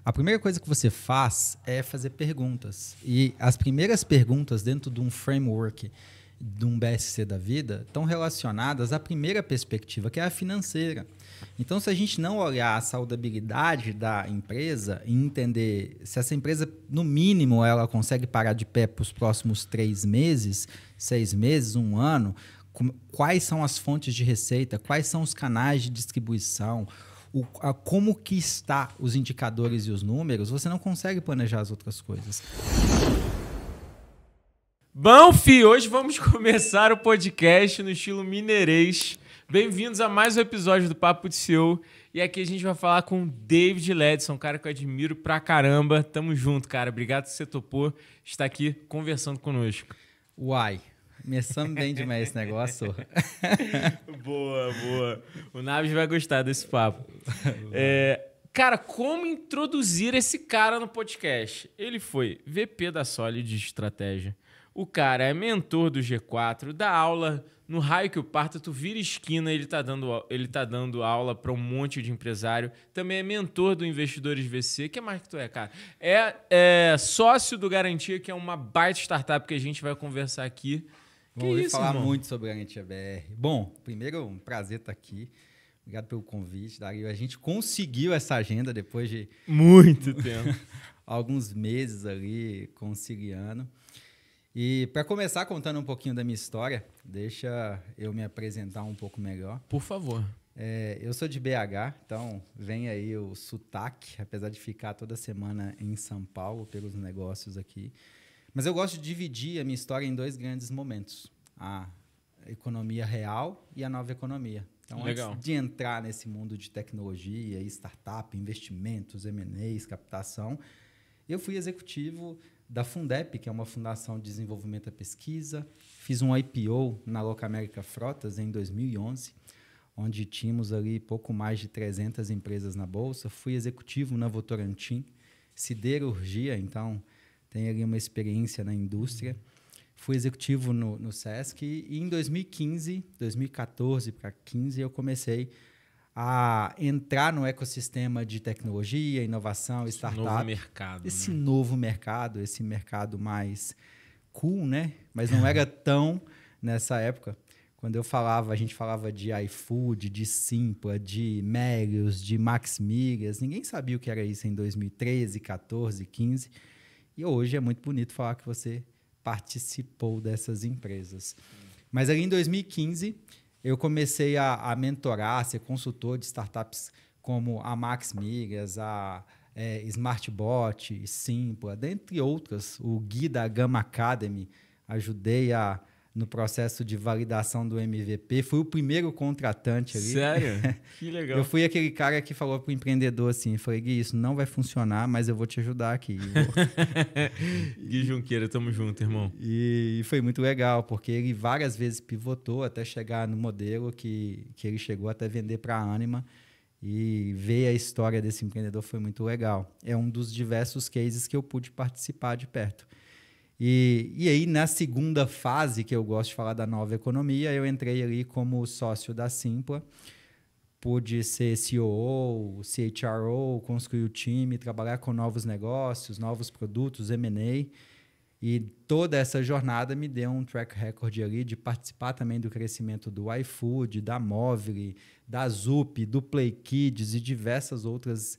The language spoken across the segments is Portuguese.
A primeira coisa que você faz é fazer perguntas. E as primeiras perguntas dentro de um framework, de um BSC da vida, estão relacionadas à primeira perspectiva, que é a financeira. Então, se a gente não olhar a saudabilidade da empresa e entender se essa empresa, no mínimo, ela consegue parar de pé para os próximos 3 meses, 6 meses, 1 ano, quais são as fontes de receita, quais são os canais de distribuição, como que está os indicadores e os números, você não consegue planejar as outras coisas. Bom, hoje vamos começar o podcast no estilo mineirês. Bem-vindos a mais um episódio do Papo de CEO. E aqui a gente vai falar com o David Ledson, um cara que eu admiro pra caramba. Tamo junto, cara. Obrigado por você topor estar aqui conversando conosco. Uai, começamos bem demais esse negócio. Boa. O Naves vai gostar desse papo. Cara, como introduzir esse cara no podcast? Ele foi VP da Solid de Estratégia. O cara é mentor do G4, dá aula no raio que o parta, tu vira esquina, ele tá dando aula para um monte de empresário. Também é mentor do Investidores VC. O que mais que tu é, cara? É sócio do Garantia, que é uma baita startup que a gente vai conversar aqui. Vou falar muito sobre a Garantia BR. Bom, primeiro, um prazer estar aqui. Obrigado pelo convite, Dario. A gente conseguiu essa agenda depois de... muito tempo. Alguns meses ali conciliando. E para começar contando um pouquinho da minha história, deixa eu me apresentar um pouco melhor. Por favor. Eu sou de BH, então vem aí o sotaque, apesar de ficar toda semana em São Paulo pelos negócios aqui. Mas eu gosto de dividir a minha história em 2 grandes momentos. A economia real e a nova economia. Então, legal. Antes de entrar nesse mundo de tecnologia, startup, investimentos, M&As, captação, eu fui executivo da Fundep, que é uma fundação de desenvolvimento da pesquisa. Fiz um IPO na Locamérica Frotas em 2011, onde tínhamos ali pouco mais de 300 empresas na bolsa. Fui executivo na Votorantim, siderurgia, então tenho ali uma experiência na indústria. Fui executivo no Sesc e em 2014 para 2015 eu comecei a entrar no ecossistema de tecnologia, inovação, startup. Novo mercado. Esse novo mercado, esse mercado mais cool, né? Mas não era tão nessa época. Quando a gente falava de iFood, de Simpla, de Melios, de Max Migas. Ninguém sabia o que era isso em 2013, 14, 15. E hoje é muito bonito falar que você participou dessas empresas. Mas ali em 2015... eu comecei a mentorar, a ser consultor de startups como a Max Migas, a Smartbot, Simpla, dentre outras. O Gui da Gama Academy, ajudei no processo de validação do MVP. Fui o primeiro contratante ali. Sério? Que legal. Eu fui aquele cara que falou para o empreendedor assim, falei, Gui, isso não vai funcionar, mas eu vou te ajudar aqui. Gui Junqueira, tamo junto, irmão. E foi muito legal, porque ele várias vezes pivotou até chegar no modelo que ele chegou até vender para a Anima. E ver a história desse empreendedor foi muito legal. É um dos diversos cases que eu pude participar de perto. E aí, na segunda fase, que eu gosto de falar da nova economia, eu entrei ali como sócio da Simpla. Pude ser COO, CHRO, construir o time, trabalhar com novos negócios, novos produtos, M&A. E toda essa jornada me deu um track record ali de participar também do crescimento do iFood, da Movile, da Zup, do Play Kids e diversas outras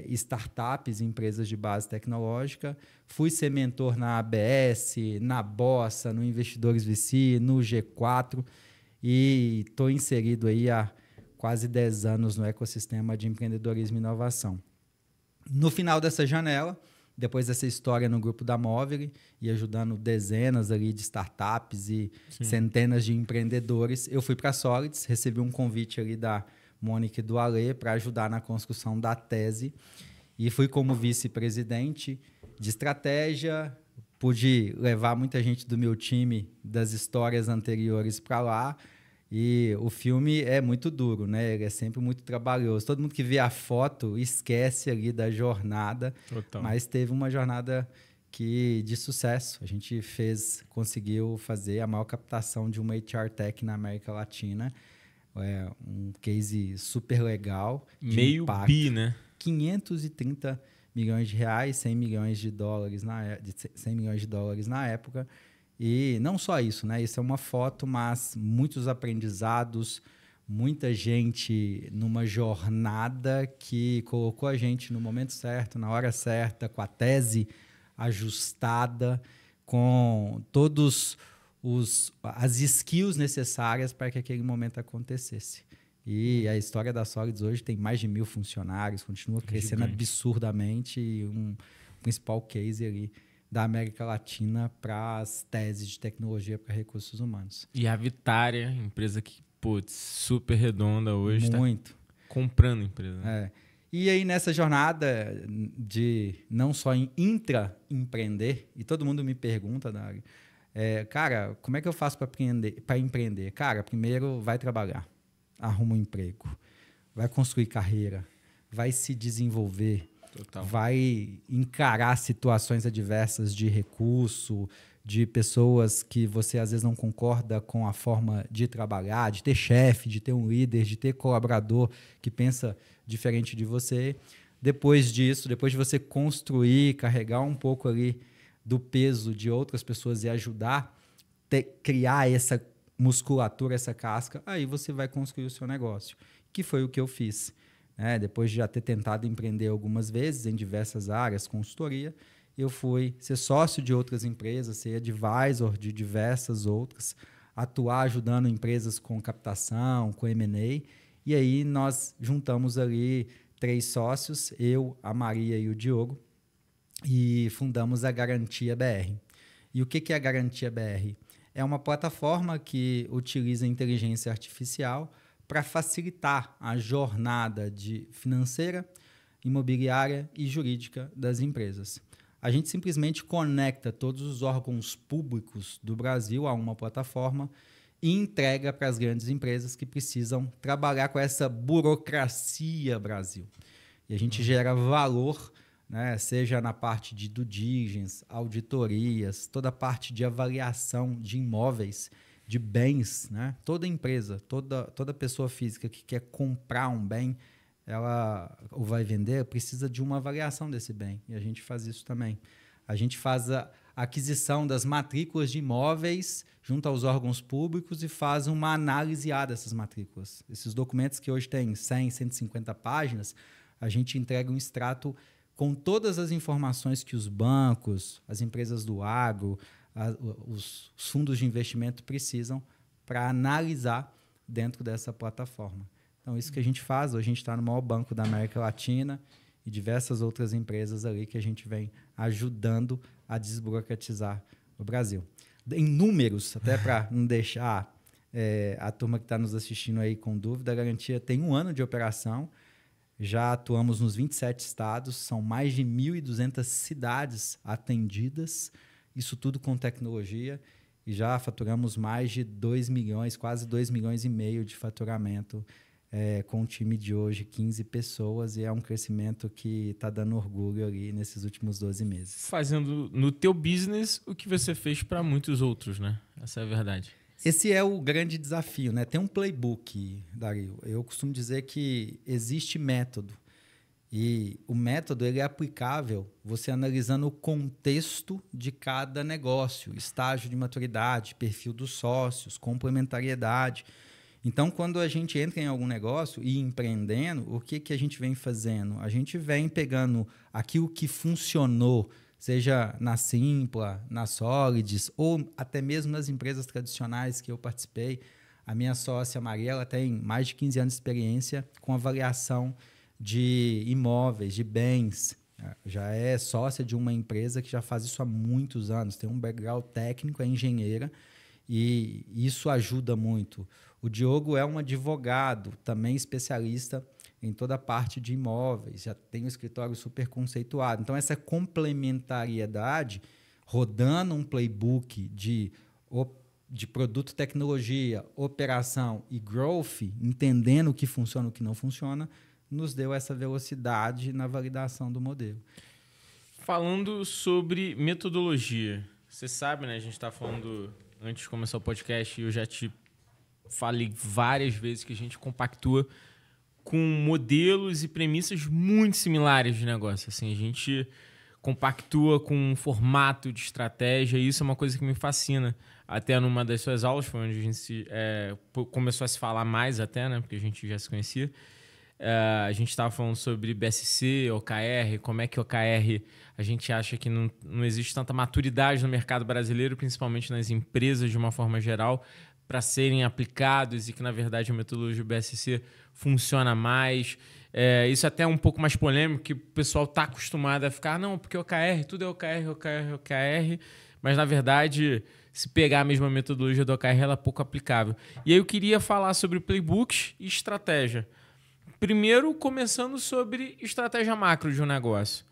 startups e empresas de base tecnológica. Fui ser mentor na ABS, na Bossa, no Investidores VC, no G4 e estou inserido aí há quase 10 anos no ecossistema de empreendedorismo e inovação. No final dessa janela, depois dessa história no grupo da Movile e ajudando dezenas ali de startups e centenas de empreendedores, eu fui para a Solids, recebi um convite ali da Mônica e do Alê para ajudar na construção da tese e fui como vice-presidente de estratégia, pude levar muita gente do meu time das histórias anteriores para lá. E o filme é muito duro, né? Ele é sempre muito trabalhoso. Todo mundo que vê a foto esquece ali da jornada. Total. Mas teve uma jornada de sucesso. A gente conseguiu fazer a maior captação de uma HR Tech na América Latina. Um case super legal. Meio impacto. bi, né? 530 milhões de reais, 100 milhões de dólares 100 milhões de dólares na época. E não só isso, né? Isso é uma foto, mas muitos aprendizados, muita gente numa jornada que colocou a gente no momento certo, na hora certa, com a tese ajustada, com todos as skills necessárias para que aquele momento acontecesse. E a história da Solids hoje tem mais de 1.000 funcionários, continua crescendo absurdamente, e um principal case ali da América Latina para as teses de tecnologia para recursos humanos. E a Vitária, empresa que, putz, super redonda hoje, muito. Tá comprando empresa. É. E aí, nessa jornada de não só intraempreender, e todo mundo me pergunta, Dário, cara, como é que eu faço para empreender? Cara, primeiro vai trabalhar, arruma um emprego, vai construir carreira, vai se desenvolver, Total. vai encarar situações adversas de recurso, de pessoas que você às vezes não concorda com a forma de trabalhar, de ter chefe, de ter um líder, de ter colaborador que pensa diferente de você. Depois disso, depois de você construir, carregar um pouco ali do peso de outras pessoas e ajudar a criar essa musculatura, essa casca, aí você vai construir o seu negócio, que foi o que eu fiz. Depois de já ter tentado empreender algumas vezes em diversas áreas, consultoria, eu fui ser sócio de outras empresas, ser advisor de diversas outras, atuar ajudando empresas com captação, com M&A, e aí nós juntamos ali 3 sócios, eu, a Maria e o Diogo, e fundamos a Garantia BR. E o que é a Garantia BR? É uma plataforma que utiliza inteligência artificial para facilitar a jornada financeira, imobiliária e jurídica das empresas. A gente simplesmente conecta todos os órgãos públicos do Brasil a uma plataforma e entrega para as grandes empresas que precisam trabalhar com essa burocracia Brasil. E a gente gera valor, né, seja na parte de due diligence, auditorias, toda a parte de avaliação de imóveis, de bens, né? Toda empresa, toda pessoa física que quer comprar um bem, ela ou vai vender, precisa de uma avaliação desse bem. E a gente faz isso também. A gente faz a aquisição das matrículas de imóveis junto aos órgãos públicos e faz uma análise dessas matrículas. Esses documentos que hoje têm 100, 150 páginas, a gente entrega um extrato com todas as informações que os bancos, as empresas do agro, os fundos de investimento precisam para analisar dentro dessa plataforma. Então, isso que a gente faz, hoje a gente está no maior banco da América Latina e diversas outras empresas ali que a gente vem ajudando a desburocratizar o Brasil. Em números, até para não deixar a turma que está nos assistindo aí com dúvida, a Garantia tem 1 ano de operação, já atuamos nos 27 estados, são mais de 1.200 cidades atendidas, isso tudo com tecnologia, e já faturamos mais de 2 milhões, quase 2 milhões e meio de faturamento com o time de hoje, 15 pessoas, e é um crescimento que está dando orgulho ali nesses últimos 12 meses. Fazendo no teu business o que você fez para muitos outros, né? Essa é a verdade. Esse é o grande desafio, né? Tem um playbook, Dario. Eu costumo dizer que existe método. E o método ele é aplicável você analisando o contexto de cada negócio, estágio de maturidade, perfil dos sócios, complementariedade. Então, quando a gente entra em algum negócio e empreendendo, o que a gente vem fazendo? A gente vem pegando aquilo que funcionou, seja na Simpla, na Solids, ou até mesmo nas empresas tradicionais que eu participei. A minha sócia, Maria, ela tem mais de 15 anos de experiência com avaliação de imóveis, de bens. Já é sócia de uma empresa que já faz isso há muitos anos. Tem um background técnico, é engenheira, e isso ajuda muito. O Diogo é um advogado, também especialista em toda a parte de imóveis, já tem um escritório super conceituado. Então, essa complementariedade, rodando um playbook de produto, tecnologia, operação e growth, entendendo o que funciona e o que não funciona, nos deu essa velocidade na validação do modelo. Falando sobre metodologia, você sabe, né? A gente está falando, antes de começar o podcast, eu já te falei várias vezes que a gente compactua com modelos e premissas muito similares de negócio. Assim, a gente compactua com um formato de estratégia e isso é uma coisa que me fascina. Até numa das suas aulas, foi onde a gente começou a se falar mais até, né? Porque a gente já se conhecia. A gente estava falando sobre BSC, OKR, como é que OKR a gente acha que não existe tanta maturidade no mercado brasileiro, principalmente nas empresas de uma forma geral, para serem aplicados e que, na verdade, a metodologia BSC funciona mais. Isso até é um pouco mais polêmico, que o pessoal está acostumado a ficar, não, porque OKR, tudo é OKR, OKR, OKR, mas, na verdade, se pegar a mesma metodologia do OKR, ela é pouco aplicável. E aí eu queria falar sobre playbooks e estratégia. Primeiro, começando sobre estratégia macro de um negócio.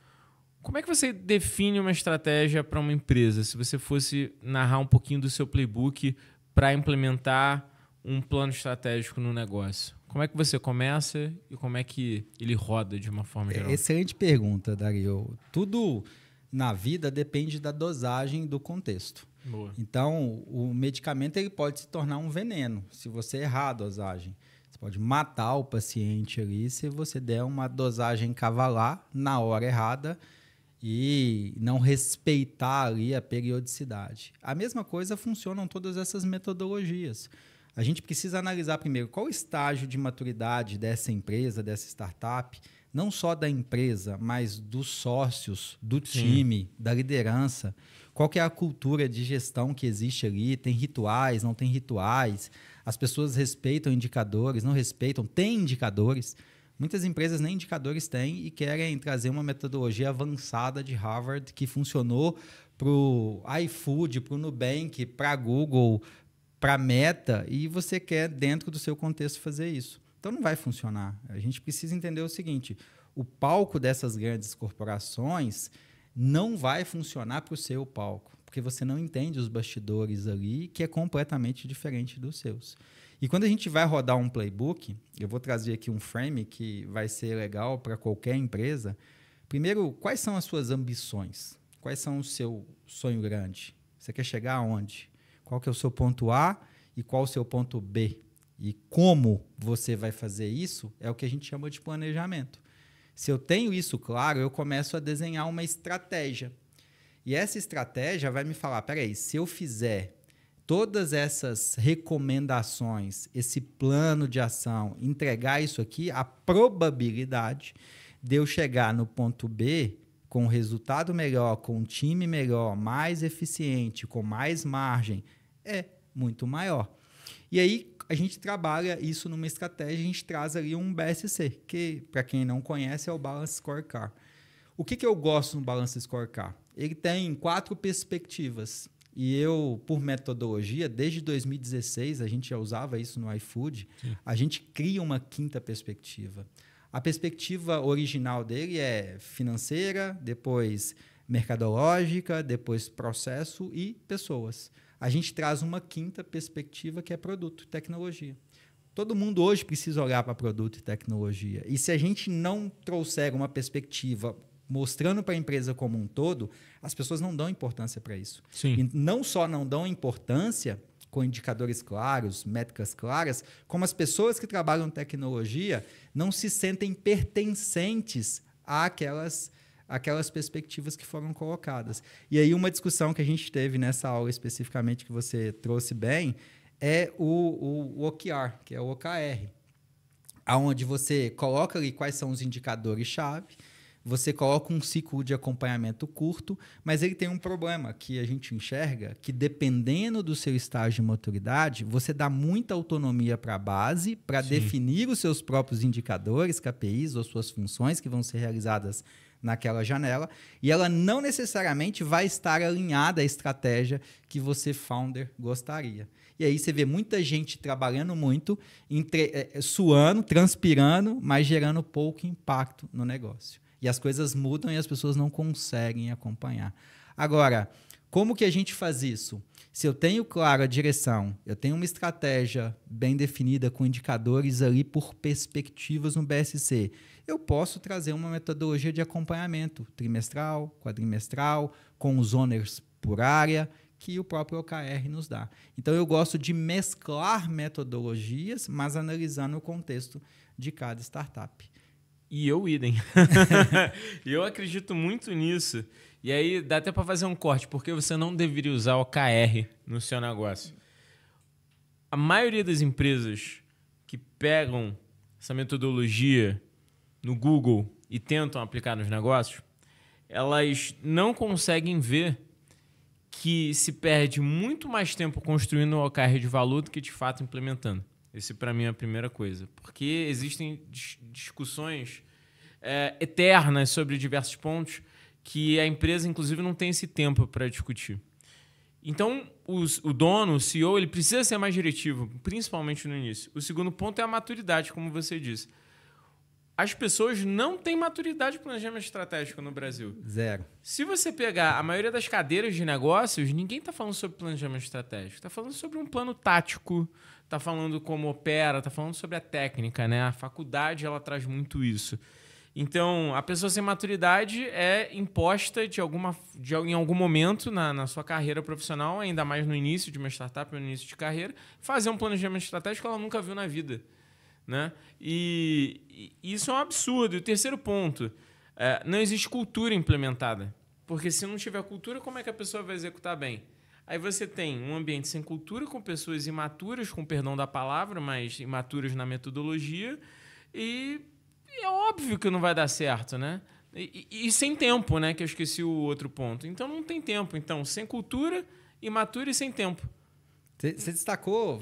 Como é que você define uma estratégia para uma empresa? Se você fosse narrar um pouquinho do seu playbook para implementar um plano estratégico no negócio. Como é que você começa e como é que ele roda de uma forma geral? Excelente pergunta, Dario. Tudo na vida depende da dosagem do contexto. Boa. Então, o medicamento ele pode se tornar um veneno se você errar a dosagem. Você pode matar o paciente ali se você der uma dosagem cavalar na hora errada e não respeitar ali a periodicidade. A mesma coisa funcionam todas essas metodologias. A gente precisa analisar primeiro qual o estágio de maturidade dessa empresa, dessa startup, não só da empresa, mas dos sócios, do time, da liderança. Qual que é a cultura de gestão que existe ali? Tem rituais, não tem rituais? As pessoas respeitam indicadores, não respeitam? Tem indicadores? Muitas empresas nem indicadores têm e querem trazer uma metodologia avançada de Harvard que funcionou para o iFood, para o Nubank, para a Google, para a Meta, e você quer, dentro do seu contexto, fazer isso. Então, não vai funcionar. A gente precisa entender o seguinte, o palco dessas grandes corporações não vai funcionar para o seu palco, porque você não entende os bastidores ali, que é completamente diferente dos seus. E quando a gente vai rodar um playbook, eu vou trazer aqui um frame que vai ser legal para qualquer empresa. Primeiro, quais são as suas ambições? Quais são o seu sonho grande? Você quer chegar aonde? Qual que é o seu ponto A e qual o seu ponto B? E como você vai fazer isso é o que a gente chama de planejamento. Se eu tenho isso claro, eu começo a desenhar uma estratégia. E essa estratégia vai me falar, peraí, se eu fizer todas essas recomendações, esse plano de ação, entregar isso aqui, a probabilidade de eu chegar no ponto B com resultado melhor, com um time melhor, mais eficiente, com mais margem, é muito maior. E aí, a gente trabalha isso numa estratégia, a gente traz ali um BSC, que, para quem não conhece, é o Balance Scorecard. O que eu gosto no Balance Scorecard? Ele tem 4 perspectivas. E eu, por metodologia, desde 2016, a gente já usava isso no iFood, a gente cria uma 5ª perspectiva. A perspectiva original dele é financeira, depois mercadológica, depois processo e pessoas. A gente traz uma 5ª perspectiva que é produto, tecnologia. Todo mundo hoje precisa olhar para produto e tecnologia. E se a gente não trouxer uma perspectiva mostrando para a empresa como um todo, as pessoas não dão importância para isso. Sim. E não só não dão importância com indicadores claros, métricas claras, como as pessoas que trabalham em tecnologia não se sentem pertencentes àquelas perspectivas que foram colocadas. E aí uma discussão que a gente teve nessa aula especificamente, que você trouxe bem, é o OKR, que é o OKR, onde você coloca ali quais são os indicadores-chave, você coloca um ciclo de acompanhamento curto, mas ele tem um problema que a gente enxerga, que dependendo do seu estágio de maturidade, você dá muita autonomia para a base, para definir os seus próprios indicadores, KPIs, ou suas funções que vão ser realizadas naquela janela, e ela não necessariamente vai estar alinhada à estratégia que você, founder, gostaria. E aí você vê muita gente trabalhando muito, suando, transpirando, mas gerando pouco impacto no negócio. E as coisas mudam e as pessoas não conseguem acompanhar. Agora, como que a gente faz isso? Se eu tenho claro a direção, eu tenho uma estratégia bem definida com indicadores ali por perspectivas no BSC, eu posso trazer uma metodologia de acompanhamento trimestral, quadrimestral, com os owners por área, que o próprio OKR nos dá. Então, eu gosto de mesclar metodologias, mas analisando o contexto de cada startup. E eu idem. Eu acredito muito nisso. E aí dá até para fazer um corte, porque você não deveria usar OKR no seu negócio. A maioria das empresas que pegam essa metodologia no Google e tentam aplicar nos negócios, elas não conseguem ver que se perde muito mais tempo construindo o OKR de valor do que de fato implementando. Esse, para mim, é a primeira coisa. Porque existem discussões eternas sobre diversos pontos que a empresa, inclusive, não tem esse tempo para discutir. Então, o dono, o CEO, ele precisa ser mais diretivo, principalmente no início. O segundo ponto é a maturidade, como você disse. As pessoas não têm maturidade de planejamento estratégico no Brasil. Zero. Se você pegar a maioria das cadeiras de negócios, ninguém está falando sobre planejamento estratégico. Está falando sobre um plano tático, está falando como opera, está falando sobre a técnica, né? A faculdade ela traz muito isso. Então, a pessoa sem maturidade é imposta em algum momento na sua carreira profissional, ainda mais no início de uma startup ou no início de carreira, fazer um planejamento estratégico que ela nunca viu na vida. Né? E isso é um absurdo. E o terceiro ponto, não existe cultura implementada. Porque se não tiver cultura, como é que a pessoa vai executar bem? Aí você tem um ambiente sem cultura, com pessoas imaturas, com perdão da palavra, mas imaturas na metodologia, e é óbvio que não vai dar certo, né? E sem tempo, né? Que eu esqueci o outro ponto. Então não tem tempo. Então, sem cultura, imatura e sem tempo. Você destacou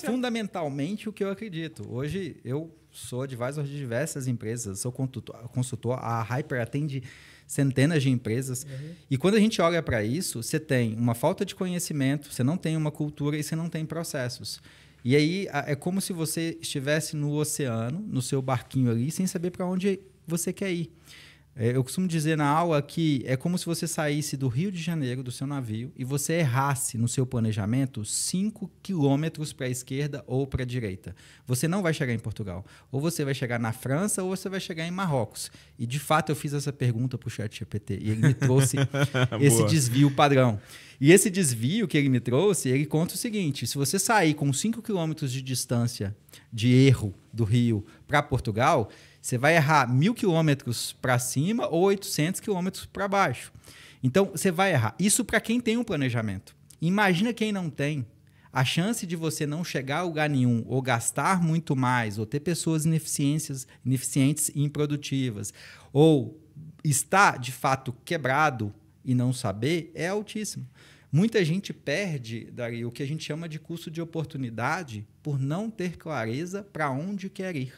fundamentalmente o que eu acredito. Hoje, eu sou advisor de diversas empresas, sou consultor. A Hyper atende centenas de empresas. Uhum. E quando a gente olha para isso, você tem uma falta de conhecimento, você não tem uma cultura e você não tem processos. E aí, é como se você estivesse no oceano, no seu barquinho ali, sem saber para onde você quer ir. Eu costumo dizer na aula que é como se você saísse do Rio de Janeiro, do seu navio, e você errasse no seu planejamento 5 quilômetros para a esquerda ou para a direita. Você não vai chegar em Portugal. Ou você vai chegar na França ou você vai chegar em Marrocos. E, de fato, eu fiz essa pergunta para o ChatGPT e ele me trouxe esse desvio padrão. E esse desvio que ele me trouxe, ele conta o seguinte: se você sair com 5 quilômetros de distância de erro do Rio para Portugal, você vai errar 1.000 quilômetros para cima ou 800 quilômetros para baixo. Então, você vai errar. Isso para quem tem um planejamento. Imagina quem não tem. A chance de você não chegar a lugar nenhum, ou gastar muito mais, ou ter pessoas ineficientes e improdutivas, ou estar, de fato, quebrado e não saber, é altíssimo. Muita gente perde, Dari, o que a gente chama de custo de oportunidade por não ter clareza para onde quer ir.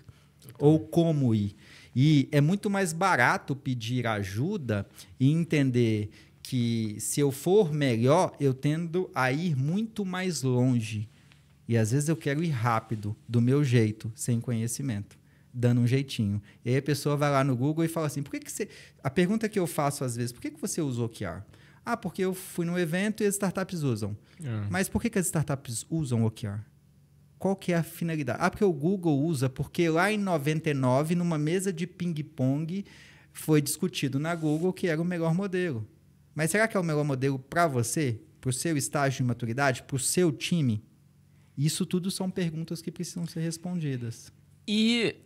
Ou como ir. E é muito mais barato pedir ajuda e entender que se eu for melhor, eu tendo a ir muito mais longe. E às vezes eu quero ir rápido, do meu jeito, sem conhecimento, dando um jeitinho. E aí a pessoa vai lá no Google e fala assim, por que você... A pergunta que eu faço às vezes, por que você usou OKR? Ah, porque eu fui num evento e as startups usam. Mas por que as startups usam OKR? Qual que é a finalidade? Ah, porque o Google usa, porque lá em 99, numa mesa de ping-pong, foi discutido na Google que era o melhor modelo. Mas será que é o melhor modelo para você? Para o seu estágio de maturidade? Para o seu time? Isso tudo são perguntas que precisam ser respondidas. E,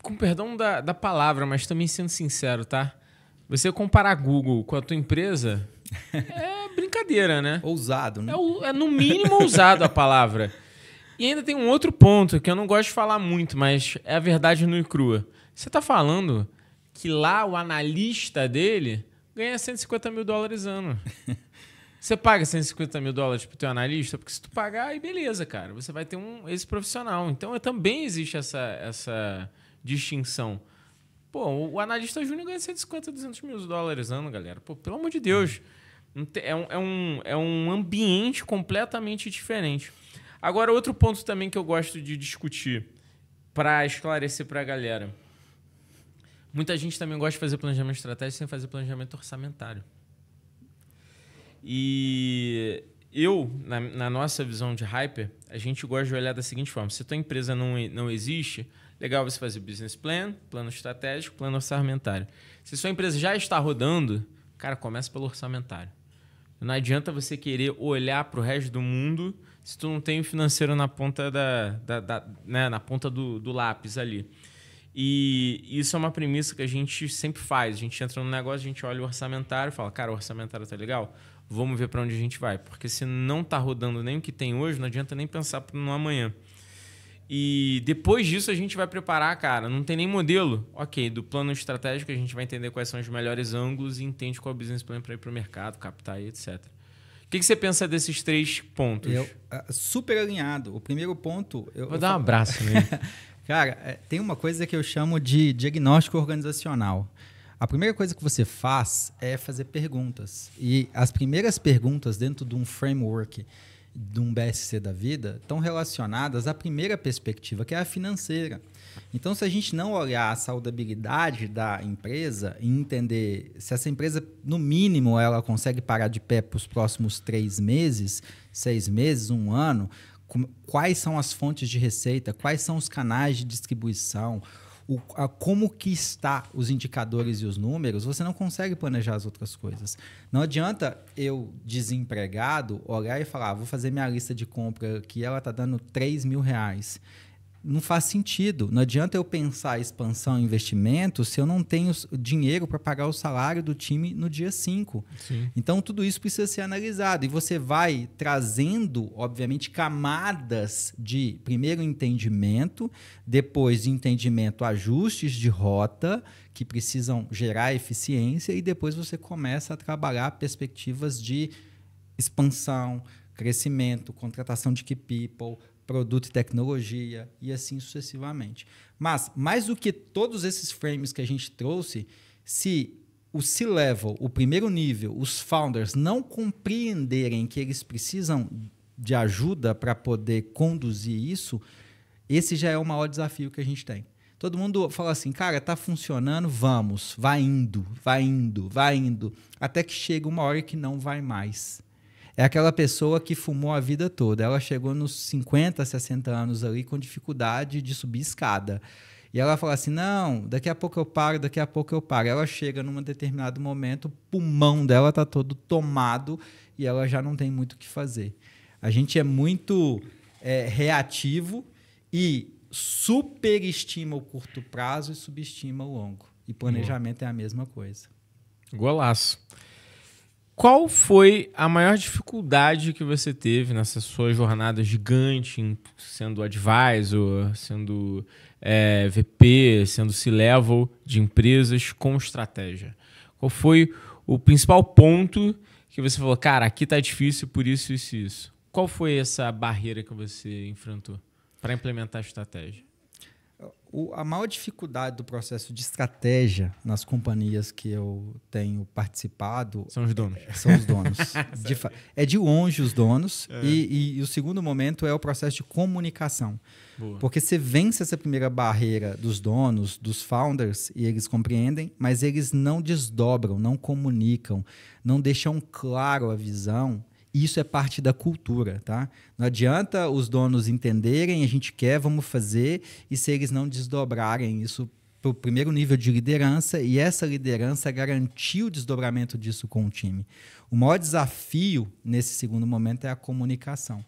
com perdão da palavra, mas também sendo sincero, tá? Você comparar Google com a tua empresa é brincadeira, né? Ousado, né? É no mínimo ousado a palavra. E ainda tem um outro ponto que eu não gosto de falar muito, mas é a verdade nua e crua. Você está falando que lá o analista dele ganha $150 mil ano. Você paga $150 mil para o teu analista? Porque se tu pagar, aí beleza, cara. Você vai ter esse profissional. Então, também existe essa distinção. Pô, o analista júnior ganha $150, $200 mil ano, galera. Pô, pelo amor de Deus. É um ambiente completamente diferente. Agora, outro ponto também que eu gosto de discutir para esclarecer para a galera. Muita gente também gosta de fazer planejamento estratégico sem fazer planejamento orçamentário. E eu, na nossa visão de Hyper, a gente gosta de olhar da seguinte forma. Se a tua empresa não existe, legal você fazer business plan, plano estratégico, plano orçamentário. Se a sua empresa já está rodando, cara, começa pelo orçamentário. Não adianta você querer olhar para o resto do mundo se tu não tem o financeiro na ponta, né, na ponta do lápis ali. E isso é uma premissa que a gente sempre faz. A gente entra no negócio, a gente olha o orçamentário e fala, cara, o orçamentário tá legal? Vamos ver para onde a gente vai. Porque se não tá rodando nem o que tem hoje, não adianta nem pensar no amanhã. E depois disso a gente vai preparar, cara, não tem nem modelo. Ok, do plano estratégico a gente vai entender quais são os melhores ângulos e entende qual é o business plan para ir para o mercado, captar e etc. O que você pensa desses 3 pontos? Super alinhado. O primeiro ponto... Vou dar um abraço nele. Cara, tem uma coisa que eu chamo de diagnóstico organizacional. A primeira coisa que você faz é fazer perguntas. E as primeiras perguntas dentro de um framework de um BSC da vida estão relacionadas à primeira perspectiva, que é a financeira. Então, se a gente não olhar a saudabilidade da empresa e entender se essa empresa, no mínimo, ela consegue parar de pé para os próximos 3 meses, 6 meses, 1 ano, quais são as fontes de receita, quais são os canais de distribuição, como que está os indicadores e os números, você não consegue planejar as outras coisas. Não adianta eu, desempregado, olhar e falar, vou fazer minha lista de compra aqui, ela está dando R$3.000. Não faz sentido. Não adianta eu pensar expansão e investimento se eu não tenho dinheiro para pagar o salário do time no dia 5. Sim. Então, tudo isso precisa ser analisado. E você vai trazendo, obviamente, camadas de, primeiro, entendimento, depois de entendimento, ajustes de rota que precisam gerar eficiência e depois você começa a trabalhar perspectivas de expansão, crescimento, contratação de key people, produto e tecnologia e assim sucessivamente. Mas, mais do que todos esses frames que a gente trouxe, se o C-Level, o primeiro nível, os founders não compreenderem que eles precisam de ajuda para poder conduzir isso, esse já é o maior desafio que a gente tem. Todo mundo fala assim, cara, tá funcionando, vamos, vai indo, até que chega uma hora que não vai mais. É aquela pessoa que fumou a vida toda. Ela chegou nos 50, 60 anos ali com dificuldade de subir escada. E ela fala assim, não, daqui a pouco eu paro. Ela chega num determinado momento, o pulmão dela está todo tomado e ela já não tem muito o que fazer. A gente é muito reativo e superestima o curto prazo e subestima o longo. E planejamento é a mesma coisa. Golaço. Qual foi a maior dificuldade que você teve nessa sua jornada gigante, sendo advisor, sendo VP, sendo C-Level de empresas com estratégia? Qual foi o principal ponto que você falou, cara, aqui tá difícil por isso, isso e isso? Qual foi essa barreira que você enfrentou para implementar a estratégia? A maior dificuldade do processo de estratégia nas companhias que eu tenho participado... São os donos. São os donos. É de longe os donos. E o segundo momento é o processo de comunicação. Boa. Porque você vence essa primeira barreira dos donos, dos founders, e eles compreendem, mas eles não desdobram, não comunicam, não deixam claro a visão. Isso é parte da cultura, tá? Não adianta os donos entenderem, a gente quer, vamos fazer, e se eles não desdobrarem isso para o primeiro nível de liderança, e essa liderança garantir o desdobramento disso com o time. O maior desafio nesse segundo momento é a comunicação.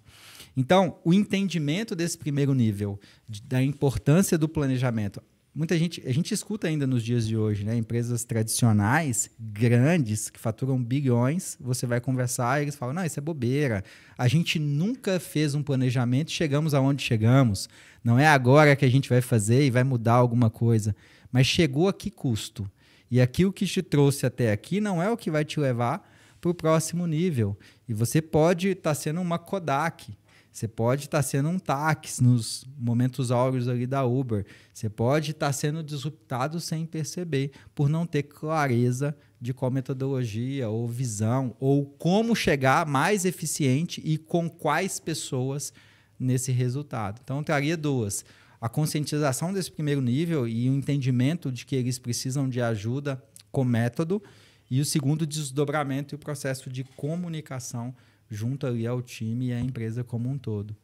Então, o entendimento desse primeiro nível, da importância do planejamento. Muita gente, a gente escuta ainda nos dias de hoje, né? Empresas tradicionais, grandes, que faturam bilhões, você vai conversar e eles falam, não, isso é bobeira. A gente nunca fez um planejamento e chegamos aonde chegamos. Não é agora que a gente vai fazer e vai mudar alguma coisa. Mas chegou a que custo? E aquilo que te trouxe até aqui não é o que vai te levar para o próximo nível. E você pode estar sendo uma Kodak. Você pode estar sendo um táxi nos momentos áureos ali da Uber. Você pode estar sendo disruptado sem perceber, por não ter clareza de qual metodologia ou visão, ou como chegar mais eficiente e com quais pessoas nesse resultado. Então, eu traria 2. A conscientização desse primeiro nível e o entendimento de que eles precisam de ajuda com método. E o segundo, desdobramento e o processo de comunicação junto ali ao time e à empresa como um todo.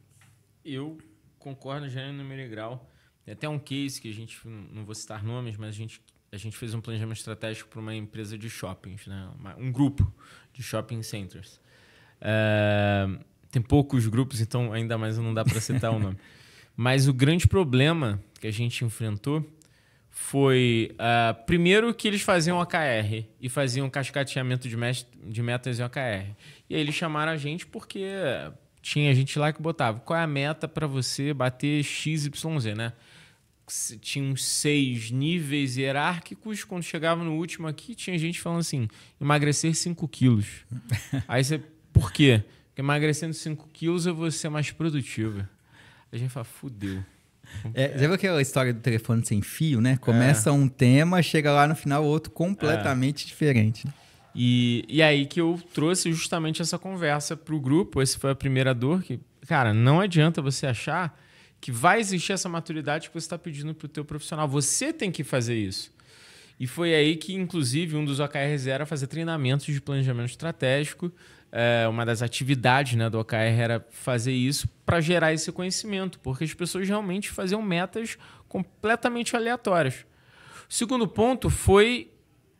Eu concordo já no número grau. Tem até um case que a gente, não vou citar nomes, mas a gente a gente fez um planejamento estratégico para uma empresa de shoppings, né? Um grupo de shopping centers. Tem poucos grupos, então ainda mais não dá para citar o nome. Mas o grande problema que a gente enfrentou foi, primeiro, que eles faziam OKR e faziam cascateamento de metas em OKR. E aí eles chamaram a gente porque tinha gente lá que botava qual é a meta para você bater XYZ, né? Tinha uns 6 níveis hierárquicos. Quando chegava no último aqui, tinha gente falando assim, emagrecer 5 quilos. Aí você, por quê? Porque emagrecendo 5 quilos eu vou ser mais produtivo. A gente fala, fudeu. Você viu aquela história do telefone sem fio, né? Começa um tema, chega lá no final outro completamente diferente. Né? E aí que eu trouxe justamente essa conversa para o grupo. Essa foi a primeira dor. Que, cara, não adianta você achar que vai existir essa maturidade que você está pedindo para o teu profissional. Você tem que fazer isso. E foi aí que, inclusive, um dos OKRs era fazer treinamentos de planejamento estratégico. Uma das atividades, né, do OKR era fazer isso para gerar esse conhecimento, porque as pessoas realmente faziam metas completamente aleatórias. O segundo ponto foi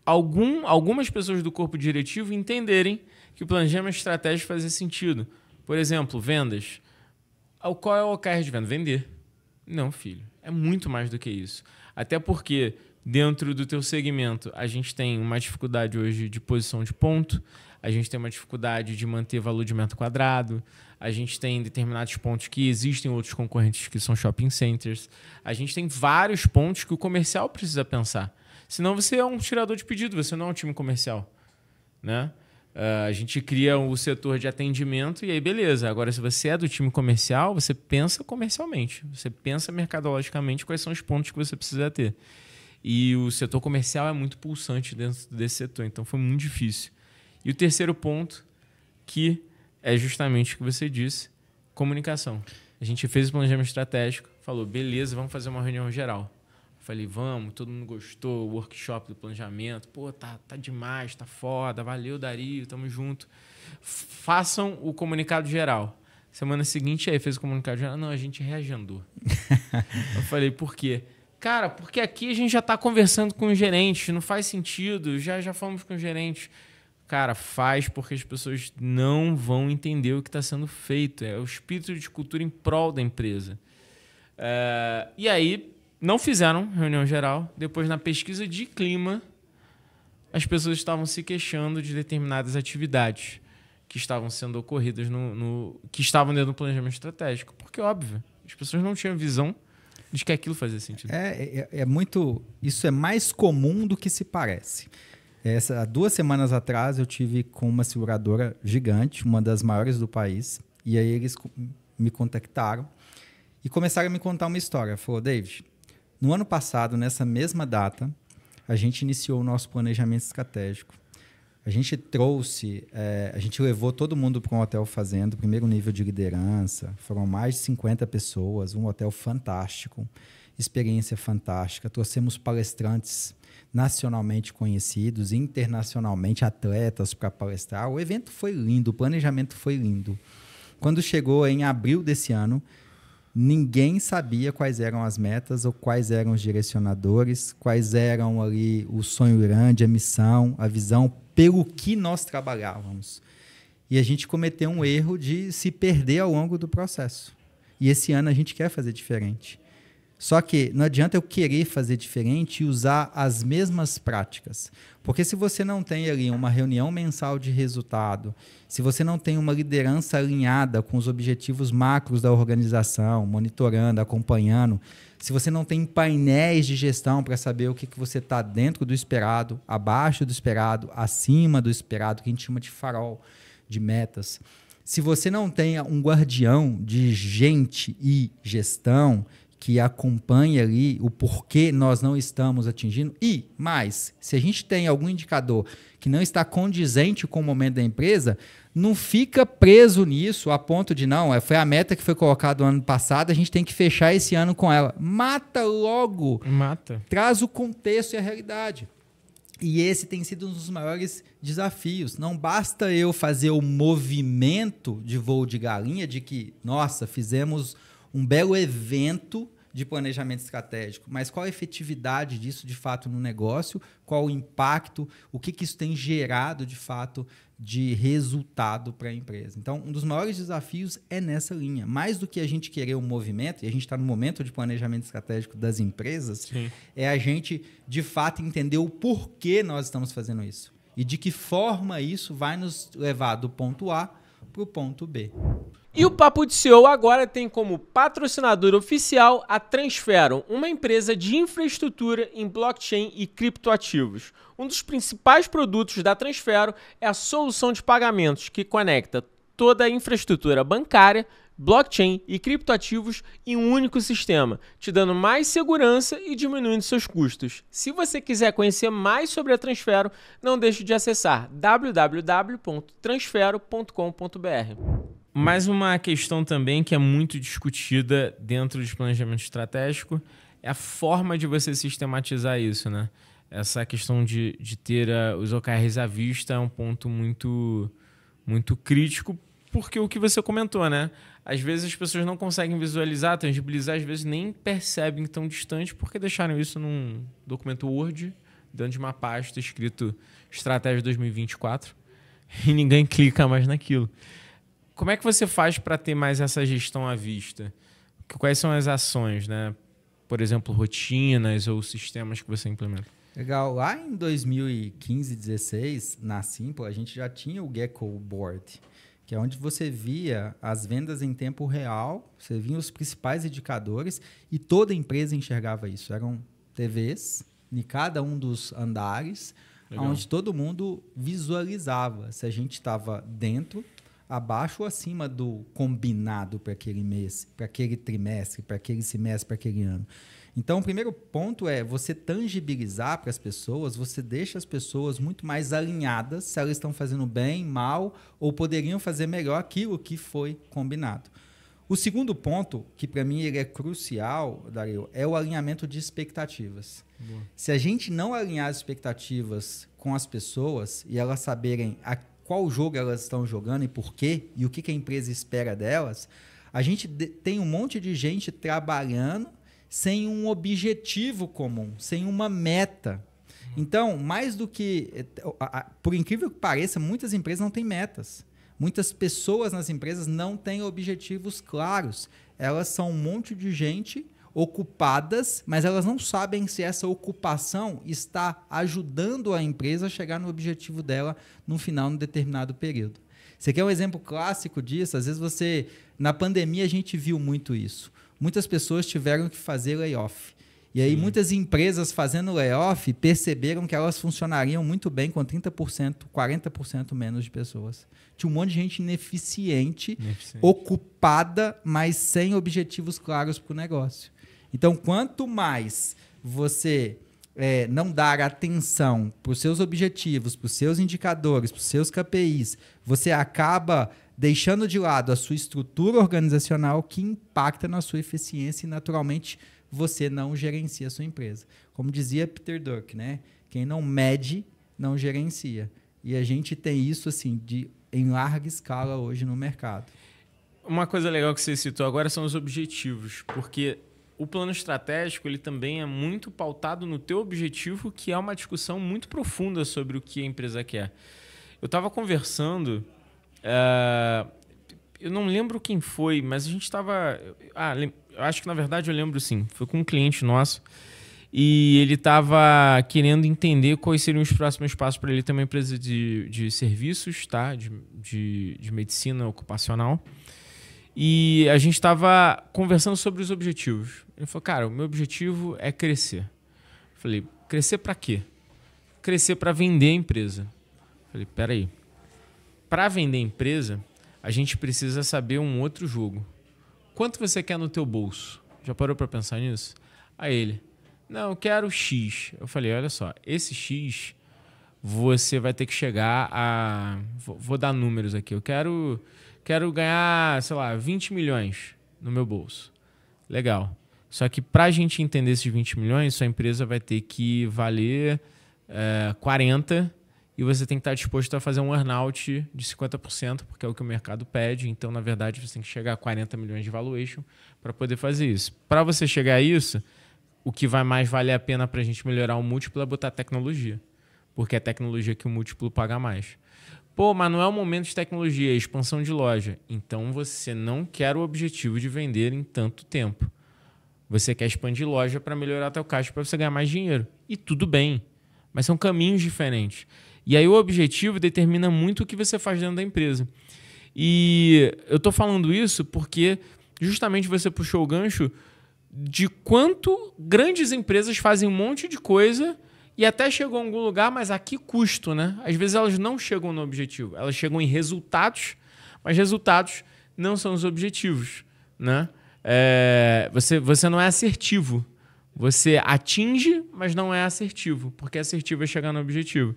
algumas pessoas do corpo diretivo entenderem que o planejamento estratégico fazia sentido. Por exemplo, vendas. Qual é o OKR de venda? Vender. Não, filho. É muito mais do que isso. Até porque dentro do teu segmento a gente tem uma dificuldade hoje de posição de ponto, a gente tem uma dificuldade de manter valor de metro quadrado, a gente tem determinados pontos que existem outros concorrentes que são shopping centers, a gente tem vários pontos que o comercial precisa pensar. Senão você é um tirador de pedido, você não é um time comercial, né? A gente cria o setor de atendimento e aí beleza. Agora, se você é do time comercial, você pensa comercialmente. Você pensa mercadologicamente quais são os pontos que você precisa ter. E o setor comercial é muito pulsante dentro desse setor. Então, foi muito difícil. E o terceiro ponto, que é justamente o que você disse, comunicação. A gente fez o planejamento estratégico, falou, beleza, vamos fazer uma reunião geral. Falei, vamos, todo mundo gostou, o workshop do planejamento. Pô, tá demais, tá foda, valeu, Dario, tamo junto. Façam o comunicado geral. Semana seguinte, aí fez o comunicado geral. Não, a gente reagendou. Eu falei, por quê? Cara, porque aqui a gente já tá conversando com os gerentes, não faz sentido, já falamos com os gerentes. Cara, faz porque as pessoas não vão entender o que está sendo feito. É o espírito de cultura em prol da empresa. E aí... Não fizeram reunião geral. Depois, na pesquisa de clima, as pessoas estavam se queixando de determinadas atividades que estavam sendo ocorridas que estavam dentro do planejamento estratégico. Porque, óbvio, as pessoas não tinham visão de que aquilo fazia sentido. Isso é mais comum do que se parece. Há 2 semanas atrás, eu tive com uma seguradora gigante, uma das maiores do país, e aí eles me contactaram e começaram a me contar uma história. Falou, David, no ano passado, nessa mesma data, a gente iniciou o nosso planejamento estratégico. A gente levou todo mundo para um hotel fazenda, primeiro nível de liderança, foram mais de 50 pessoas, um hotel fantástico, experiência fantástica, trouxemos palestrantes nacionalmente conhecidos, internacionalmente atletas para palestrar. O evento foi lindo, o planejamento foi lindo. Quando chegou em abril desse ano, ninguém sabia quais eram as metas ou quais eram os direcionadores, quais eram ali o sonho grande, a missão, a visão, pelo que nós trabalhávamos. E a gente cometeu um erro de se perder ao longo do processo. E esse ano a gente quer fazer diferente. Só que não adianta eu querer fazer diferente e usar as mesmas práticas. Porque se você não tem ali uma reunião mensal de resultado, se você não tem uma liderança alinhada com os objetivos macros da organização, monitorando, acompanhando, se você não tem painéis de gestão para saber o que você está dentro do esperado, abaixo do esperado, acima do esperado, que a gente chama de farol de metas, se você não tem um guardião de gente e gestão que acompanha ali o porquê nós não estamos atingindo. E, mais, se a gente tem algum indicador que não está condizente com o momento da empresa, não fica preso nisso a ponto de, não, foi a meta que foi colocada no ano passado, a gente tem que fechar esse ano com ela. Mata logo. Mata. Traz o contexto e a realidade. E esse tem sido um dos maiores desafios. Não basta eu fazer o movimento de voo de galinha de que, nossa, fizemos um belo evento de planejamento estratégico, mas qual a efetividade disso de fato no negócio, qual o impacto, o que isso tem gerado de fato de resultado para a empresa. Então, um dos maiores desafios é nessa linha. Mais do que a gente querer um movimento, e a gente está no momento de planejamento estratégico das empresas, Sim. é a gente, de fato, entender o porquê nós estamos fazendo isso. E de que forma isso vai nos levar do ponto A para o ponto B. E o Papo de CEO agora tem como patrocinador oficial a Transfero, uma empresa de infraestrutura em blockchain e criptoativos. Um dos principais produtos da Transfero é a solução de pagamentos que conecta toda a infraestrutura bancária, blockchain e criptoativos em um único sistema, te dando mais segurança e diminuindo seus custos. Se você quiser conhecer mais sobre a Transfero, não deixe de acessar www.transfero.com.br. Mais uma questão também que é muito discutida dentro de planejamento estratégico é a forma de você sistematizar isso, né? Essa questão de ter os OKRs à vista é um ponto muito, muito crítico, porque o que você comentou, né? Às vezes as pessoas não conseguem visualizar, tangibilizar, às vezes nem percebem tão distante porque deixaram isso num documento Word, dentro de uma pasta escrito Estratégia 2024 e ninguém clica mais naquilo. Como é que você faz para ter mais essa gestão à vista? Quais são as ações, né? Por exemplo, rotinas ou sistemas que você implementa? Legal. Lá em 2015, 2016, na Simple, a gente já tinha o Gecko Board, que é onde você via as vendas em tempo real, você via os principais indicadores e toda a empresa enxergava isso. Eram TVs em cada um dos andares, Legal. onde todo mundo visualizava se a gente estava dentro, abaixo ou acima do combinado para aquele mês, para aquele trimestre, para aquele semestre, para aquele ano. Então, o primeiro ponto é você tangibilizar para as pessoas, você deixa as pessoas muito mais alinhadas se elas estão fazendo bem, mal ou poderiam fazer melhor aquilo que foi combinado. O segundo ponto, que para mim ele é crucial, Dario, é o alinhamento de expectativas. Boa. Se a gente não alinhar as expectativas com as pessoas e elas saberem qual jogo elas estão jogando e por quê, e o que a empresa espera delas, a gente tem um monte de gente trabalhando sem um objetivo comum, sem uma meta. Então, mais do que... Por incrível que pareça, muitas empresas não têm metas. Muitas pessoas nas empresas não têm objetivos claros. Elas são um monte de gente ocupadas, mas elas não sabem se essa ocupação está ajudando a empresa a chegar no objetivo dela no final, num determinado período. Você quer um exemplo clássico disso? Às vezes na pandemia a gente viu muito isso. Muitas pessoas tiveram que fazer layoff. E aí muitas empresas fazendo layoff perceberam que elas funcionariam muito bem com 30%, 40% menos de pessoas. Tinha um monte de gente ineficiente, ocupada, mas sem objetivos claros para o negócio. Então, quanto mais você não dar atenção para os seus objetivos, para os seus indicadores, para os seus KPIs, você acaba deixando de lado a sua estrutura organizacional que impacta na sua eficiência e, naturalmente, você não gerencia a sua empresa. Como dizia Peter Drucker, né? Quem não mede, não gerencia. E a gente tem isso assim, em larga escala hoje no mercado. Uma coisa legal que você citou agora são os objetivos, porque o plano estratégico ele também é muito pautado no teu objetivo, que é uma discussão muito profunda sobre o que a empresa quer. Eu estava conversando, eu não lembro quem foi, mas a gente estava... eu acho que na verdade eu lembro sim, foi com um cliente nosso e ele estava querendo entender quais seriam os próximos passos para ele ter uma empresa de serviços, tá? de medicina ocupacional. E a gente estava conversando sobre os objetivos. Ele falou, cara, o meu objetivo é crescer. Eu falei, crescer para quê? Crescer para vender a empresa. Eu falei, peraí. Para vender a empresa, a gente precisa saber um outro jogo. Quanto você quer no teu bolso? Já parou para pensar nisso? Aí ele, não, eu quero X. Eu falei, olha só, esse X você vai ter que chegar a... Vou dar números aqui. Eu quero ganhar, sei lá, 20 milhões no meu bolso. Legal. Só que para a gente entender esses 20 milhões, sua empresa vai ter que valer 40 e você tem que estar disposto a fazer um earn-out de 50%, porque é o que o mercado pede. Então, na verdade, você tem que chegar a 40 milhões de valuation para poder fazer isso. Para você chegar a isso, o que vai mais valer a pena para a gente melhorar o múltiplo é botar tecnologia, porque é tecnologia que o múltiplo paga mais. Pô, mas não é o momento de tecnologia, é expansão de loja. Então, você não quer o objetivo de vender em tanto tempo. Você quer expandir loja para melhorar teu caixa, para você ganhar mais dinheiro. E tudo bem, mas são caminhos diferentes. E aí o objetivo determina muito o que você faz dentro da empresa. E eu estou falando isso porque justamente você puxou o gancho de quanto grandes empresas fazem um monte de coisa e até chegam a algum lugar, mas a que custo, né? Às vezes elas não chegam no objetivo. Elas chegam em resultados, mas resultados não são os objetivos, né? Você não é assertivo. Você atinge, mas não é assertivo, porque assertivo é chegar no objetivo.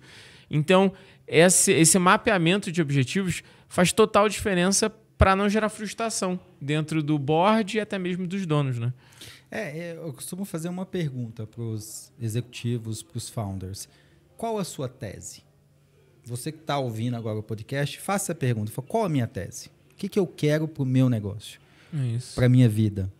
Então, esse mapeamento de objetivos faz total diferença para não gerar frustração dentro do board e até mesmo dos donos, né? Eu costumo fazer uma pergunta para os executivos, para os founders. Qual a sua tese? Você que está ouvindo agora o podcast, faça a pergunta. Qual a minha tese? O que eu quero para o meu negócio? Para a minha vida?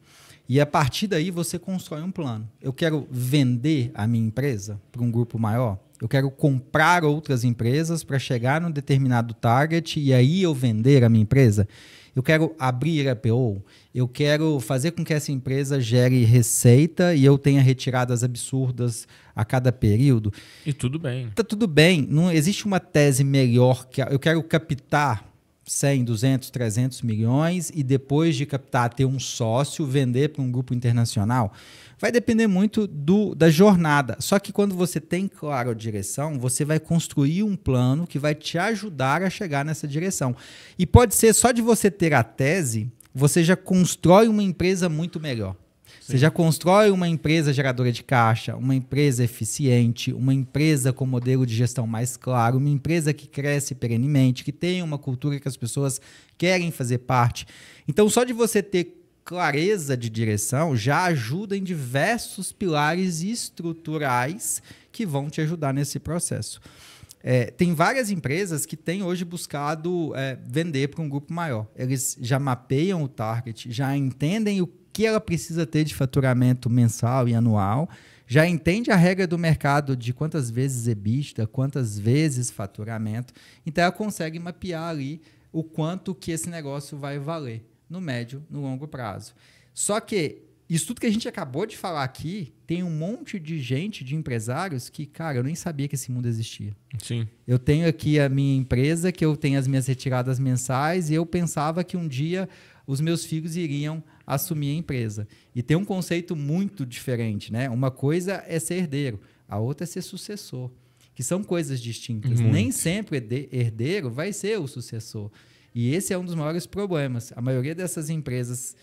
E a partir daí você constrói um plano. Eu quero vender a minha empresa para um grupo maior? Eu quero comprar outras empresas para chegar num determinado target e aí eu vender a minha empresa? Eu quero abrir IPO? Eu quero fazer com que essa empresa gere receita e eu tenha retiradas absurdas a cada período? E tudo bem. Tá tudo bem. Não existe uma tese melhor que eu quero captar 100, 200, 300 milhões e depois de captar, ter um sócio, vender para um grupo internacional. Vai depender muito da jornada. Só que quando você tem claro a direção, você vai construir um plano que vai te ajudar a chegar nessa direção. E pode ser só de você ter a tese, você já constrói uma empresa muito melhor. Sim. Você já constrói uma empresa geradora de caixa, uma empresa eficiente, uma empresa com modelo de gestão mais claro, uma empresa que cresce perenemente, que tem uma cultura que as pessoas querem fazer parte. Então, só de você ter clareza de direção já ajuda em diversos pilares estruturais que vão te ajudar nesse processo. Tem várias empresas que têm hoje buscado vender para um grupo maior. Eles já mapeiam o target, já entendem o que ela precisa ter de faturamento mensal e anual, já entende a regra do mercado de quantas vezes EBITDA, quantas vezes faturamento, então ela consegue mapear ali o quanto que esse negócio vai valer no médio, no longo prazo. Só que isso tudo que a gente acabou de falar aqui, tem um monte de gente, de empresários que, cara, eu nem sabia que esse mundo existia. Sim. Eu tenho aqui a minha empresa, que eu tenho as minhas retiradas mensais e eu pensava que um dia os meus filhos iriam assumir a empresa. E tem um conceito muito diferente, né? Uma coisa é ser herdeiro, a outra é ser sucessor, que são coisas distintas. Muito. Nem sempre herdeiro vai ser o sucessor. E esse é um dos maiores problemas. A maioria dessas empresas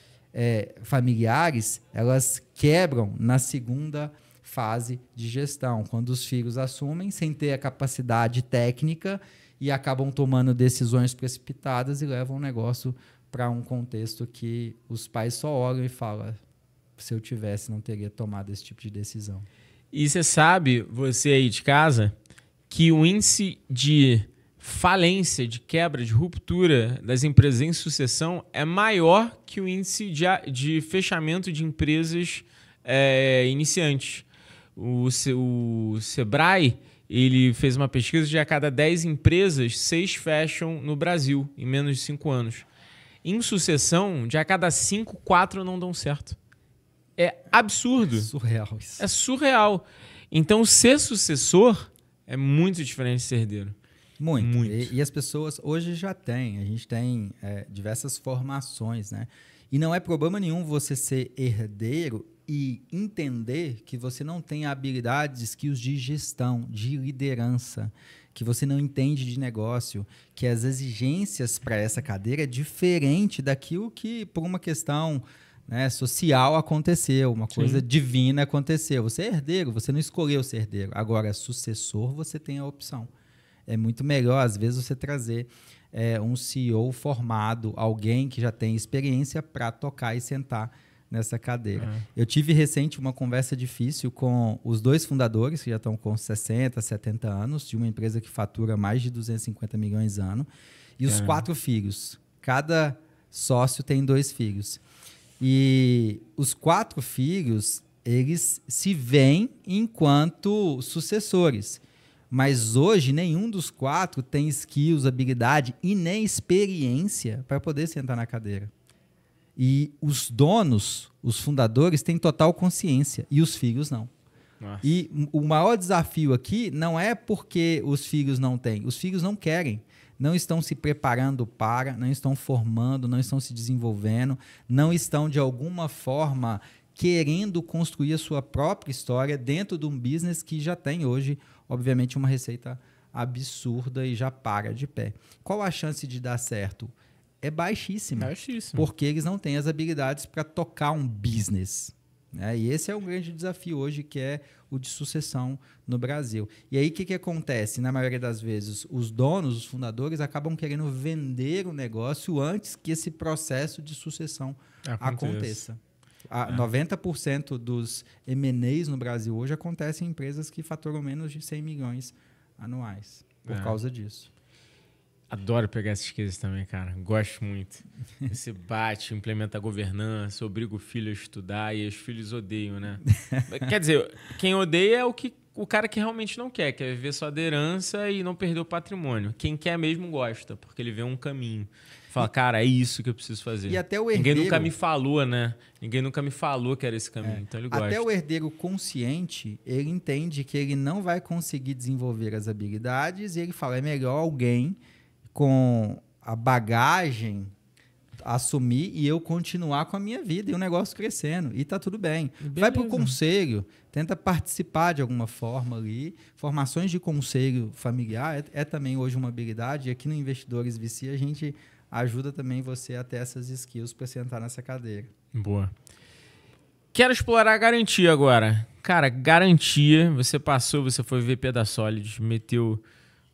familiares, elas quebram na segunda fase de gestão, quando os filhos assumem sem ter a capacidade técnica e acabam tomando decisões precipitadas e levam o negócio para um contexto que os pais só olham e falam: se eu tivesse, não teria tomado esse tipo de decisão. E você sabe, você aí de casa, que o índice de falência, de quebra, de ruptura das empresas em sucessão é maior que o índice de fechamento de empresas iniciantes. O Sebrae, ele fez uma pesquisa de a cada 10 empresas, 6 fecham no Brasil em menos de 5 anos. Em sucessão, de a cada 5, 4 não dão certo. É absurdo. É surreal isso. É surreal. Então, ser sucessor é muito diferente de ser herdeiro. Muito. E as pessoas hoje já têm. A gente tem diversas formações, né? E não é problema nenhum você ser herdeiro e entender que você não tem habilidades, skills de gestão, de liderança, que você não entende de negócio, que as exigências para essa cadeira é diferente daquilo que, por uma questão, né, social, aconteceu, uma coisa divina aconteceu. Você é herdeiro, você não escolheu ser herdeiro. Agora, sucessor, você tem a opção. É muito melhor, às vezes, você trazer um CEO formado, alguém que já tem experiência para tocar e sentar nessa cadeira. Eu tive recente uma conversa difícil com os 2 fundadores, que já estão com 60, 70 anos, de uma empresa que fatura mais de 250 milhões ano, e os 4 filhos. Cada sócio tem 2 filhos. E os 4 filhos, eles se veem enquanto sucessores. Mas hoje, nenhum dos 4 tem skills, habilidade e nem experiência para poder sentar na cadeira. E os donos, os fundadores, têm total consciência e os filhos não. Nossa. E o maior desafio aqui não é porque os filhos não têm. Os filhos não querem. Não estão se preparando para, não estão formando, não estão se desenvolvendo, não estão, de alguma forma, querendo construir a sua própria história dentro de um business que já tem hoje, obviamente, uma receita absurda e já para de pé. Qual a chance de dar certo? É baixíssima. Porque eles não têm as habilidades para tocar um business. Né? E esse é um grande desafio hoje, que é o de sucessão no Brasil. E aí, o que acontece? Na maioria das vezes, os donos, os fundadores, acabam querendo vender o negócio antes que esse processo de sucessão aconteça. 90% dos M&As no Brasil hoje acontecem em empresas que faturam menos de 100 milhões anuais por causa disso. Adoro pegar esses cases também, cara. Gosto muito. Você bate, implementa a governança, obriga o filho a estudar e os filhos odeiam, né? Quer dizer, quem odeia é o cara que realmente não quer viver só da herança e não perder o patrimônio. Quem quer mesmo gosta, porque ele vê um caminho. Fala, cara, é isso que eu preciso fazer. E até o herdeiro... Ninguém nunca me falou, né? Ninguém nunca me falou que era esse caminho, então ele gosta. Até o herdeiro consciente, ele entende que ele não vai conseguir desenvolver as habilidades e ele fala, é melhor alguém com a bagagem assumir e eu continuar com a minha vida e o negócio crescendo. E tá tudo bem. Beleza. Vai para o conselho, tenta participar de alguma forma ali. Formações de conselho familiar é também hoje uma habilidade. E aqui no Investidores VC a gente ajuda também você a ter essas skills para sentar nessa cadeira. Boa. Quero explorar a garantia agora. Cara, garantia, você passou, você foi VP da Solid, meteu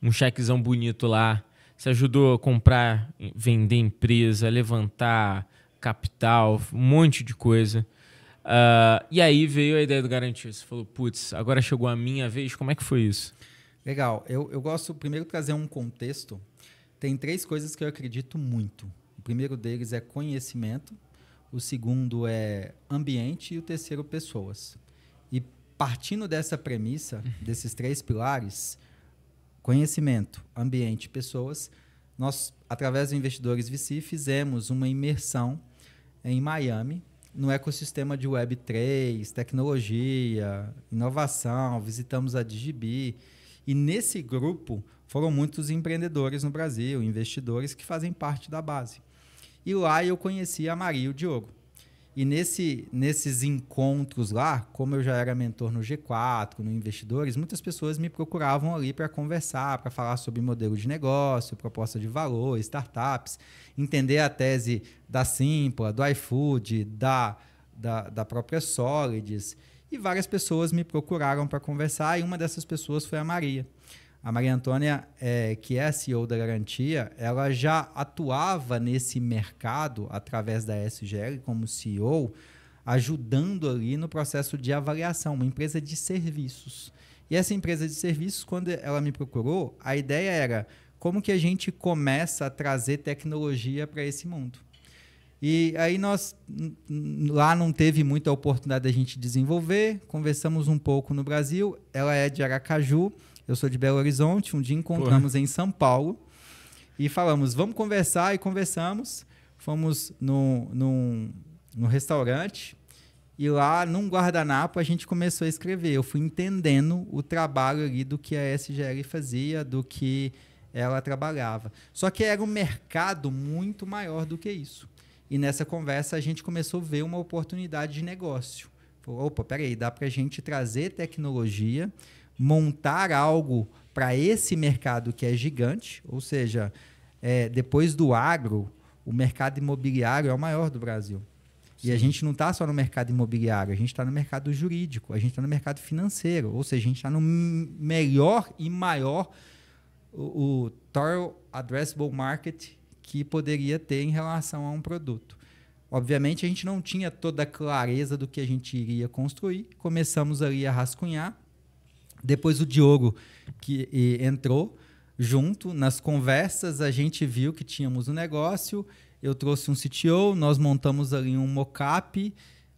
um chequezão bonito lá. Você ajudou a comprar, vender empresa, levantar capital, um monte de coisa. E aí veio a ideia do garantia. Você falou, putz, agora chegou a minha vez. Como é que foi isso? Legal. Eu gosto primeiro de trazer um contexto. Tem 3 coisas que eu acredito muito. O primeiro deles é conhecimento. O segundo é ambiente. E o terceiro, pessoas. E partindo dessa premissa, desses 3 pilares... Conhecimento, ambiente, pessoas. Nós, através do Investidores VC, fizemos uma imersão em Miami, no ecossistema de Web3, tecnologia, inovação. Visitamos a Digibi. E nesse grupo foram muitos empreendedores no Brasil, investidores que fazem parte da base. E lá eu conheci a Maria e o Diogo. E nesses encontros lá, como eu já era mentor no G4, no Investidores, muitas pessoas me procuravam ali para conversar, para falar sobre modelo de negócio, proposta de valor, startups, entender a tese da Simpla, do iFood, da própria Solids. E várias pessoas me procuraram para conversar e uma dessas pessoas foi a Maria. A Maria Antônia, que é a CEO da Garantia, ela já atuava nesse mercado através da SGL como CEO, ajudando ali no processo de avaliação, uma empresa de serviços. E essa empresa de serviços, quando ela me procurou, a ideia era como que a gente começa a trazer tecnologia para esse mundo. E aí nós, lá não teve muita oportunidade da gente desenvolver, conversamos um pouco no Brasil, ela é de Aracaju, eu sou de Belo Horizonte, um dia encontramos em São Paulo e falamos, vamos conversar, e conversamos. Fomos num restaurante e lá, num guardanapo, a gente começou a escrever. Eu fui entendendo o trabalho ali do que a SGL fazia, do que ela trabalhava. Só que era um mercado muito maior do que isso. E nessa conversa a gente começou a ver uma oportunidade de negócio. Falou, opa, peraí, dá para a gente trazer tecnologia, montar algo para esse mercado que é gigante, ou seja, depois do agro, o mercado imobiliário é o maior do Brasil. Sim. E a gente não está só no mercado imobiliário, a gente está no mercado jurídico, a gente está no mercado financeiro, ou seja, a gente está no melhor e maior total addressable market que poderia ter em relação a um produto. Obviamente, a gente não tinha toda a clareza do que a gente iria construir. Começamos ali a rascunhar. Depois o Diogo que entrou junto. Nas conversas, a gente viu que tínhamos um negócio. Eu trouxe um CTO, nós montamos ali um mockup.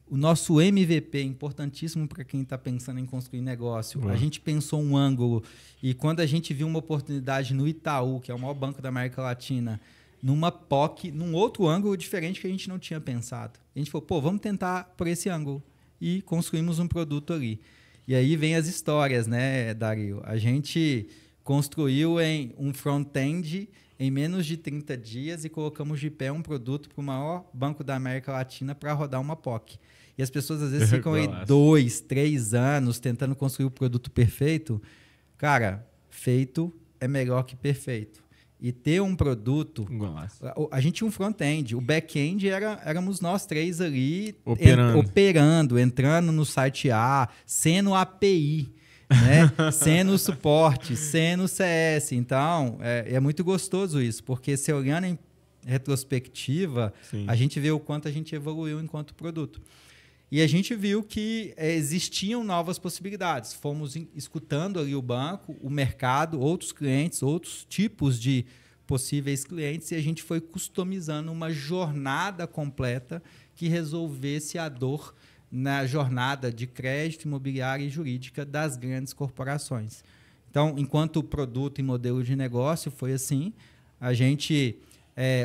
O nosso MVP, importantíssimo para quem está pensando em construir negócio. A gente pensou um ângulo. E quando a gente viu uma oportunidade no Itaú, que é o maior banco da América Latina, numa POC, num outro ângulo diferente que a gente não tinha pensado. A gente falou, pô, vamos tentar por esse ângulo. E construímos um produto ali. E aí vem as histórias, né, Dario? A gente construiu em um front-end em menos de 30 dias e colocamos de pé um produto para o maior banco da América Latina para rodar uma POC. E as pessoas às vezes ficam aí 2, 3 anos tentando construir o produto perfeito. Cara, feito é melhor que perfeito. E ter um produto... A gente tinha um front-end. O back-end éramos nós 3 ali operando, entrando no site A, sendo API, né? Sendo suporte, sendo CS. Então, é muito gostoso isso, porque se olhando em retrospectiva, a gente vê o quanto a gente evoluiu enquanto produto. E a gente viu que existiam novas possibilidades. Fomos escutando ali o banco, o mercado, outros clientes, outros tipos de possíveis clientes, e a gente foi customizando uma jornada completa que resolvesse a dor na jornada de crédito imobiliário e jurídica das grandes corporações. Então, enquanto produto e modelo de negócio foi assim, a gente...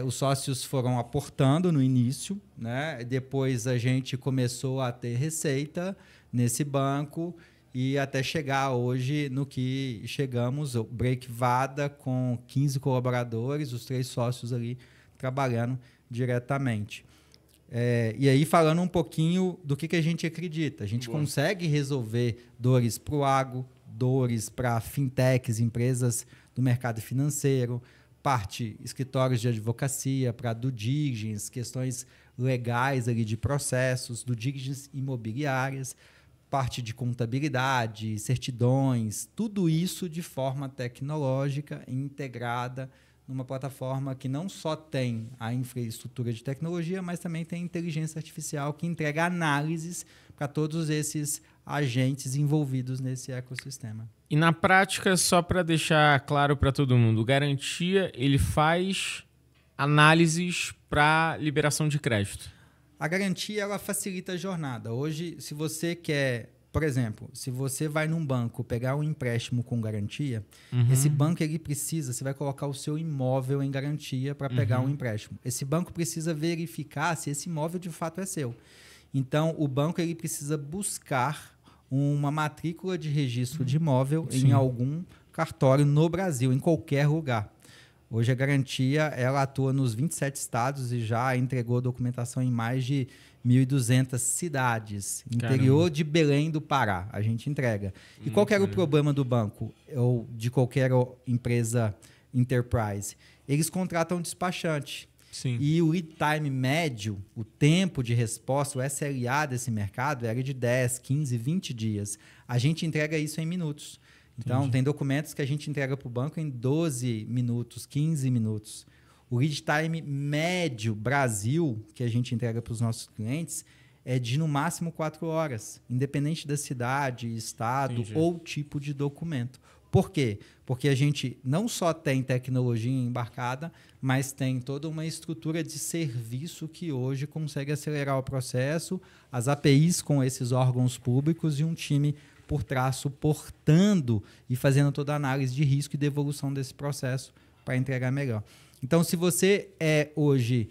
os sócios foram aportando no início, né? Depois a gente começou a ter receita nesse banco e até chegar hoje no que chegamos, o Break Vada com 15 colaboradores, os 3 sócios ali trabalhando diretamente. E aí falando um pouquinho do que a gente acredita. A gente consegue resolver dores para o agro, dores para fintechs, empresas do mercado financeiro, parte escritórios de advocacia, para due diligence, questões legais ali de processos, due diligence imobiliárias, parte de contabilidade, certidões, tudo isso de forma tecnológica e integrada numa plataforma que não só tem a infraestrutura de tecnologia, mas também tem inteligência artificial que entrega análises para todos esses agentes envolvidos nesse ecossistema. E na prática, só para deixar claro para todo mundo, o Garantia ele faz análises para liberação de crédito. A Garantia ela facilita a jornada. Hoje, se você quer, por exemplo, se você vai num banco pegar um empréstimo com garantia, esse banco ele precisa, você vai colocar o seu imóvel em garantia para pegar um empréstimo. Esse banco precisa verificar se esse imóvel de fato é seu. Então, o banco ele precisa buscar uma matrícula de registro de imóvel em algum cartório no Brasil, em qualquer lugar. Hoje a Garantia ela atua nos 27 estados e já entregou documentação em mais de 1.200 cidades. Caramba. Interior de Belém do Pará, a gente entrega. E qual que era o problema do banco ou de qualquer empresa enterprise? Eles contratam despachante. Sim. E o lead time médio, o tempo de resposta, o SLA desse mercado era de 10, 15, 20 dias. A gente entrega isso em minutos. Então, tem documentos que a gente entrega para o banco em 12 minutos, 15 minutos. O lead time médio Brasil, que a gente entrega para os nossos clientes, é de no máximo 4 horas, independente da cidade, estado ou tipo de documento. Por quê? Porque a gente não só tem tecnologia embarcada, mas tem toda uma estrutura de serviço que hoje consegue acelerar o processo, as APIs com esses órgãos públicos e um time por trás suportando e fazendo toda a análise de risco e de evolução desse processo para entregar melhor. Então, se você é hoje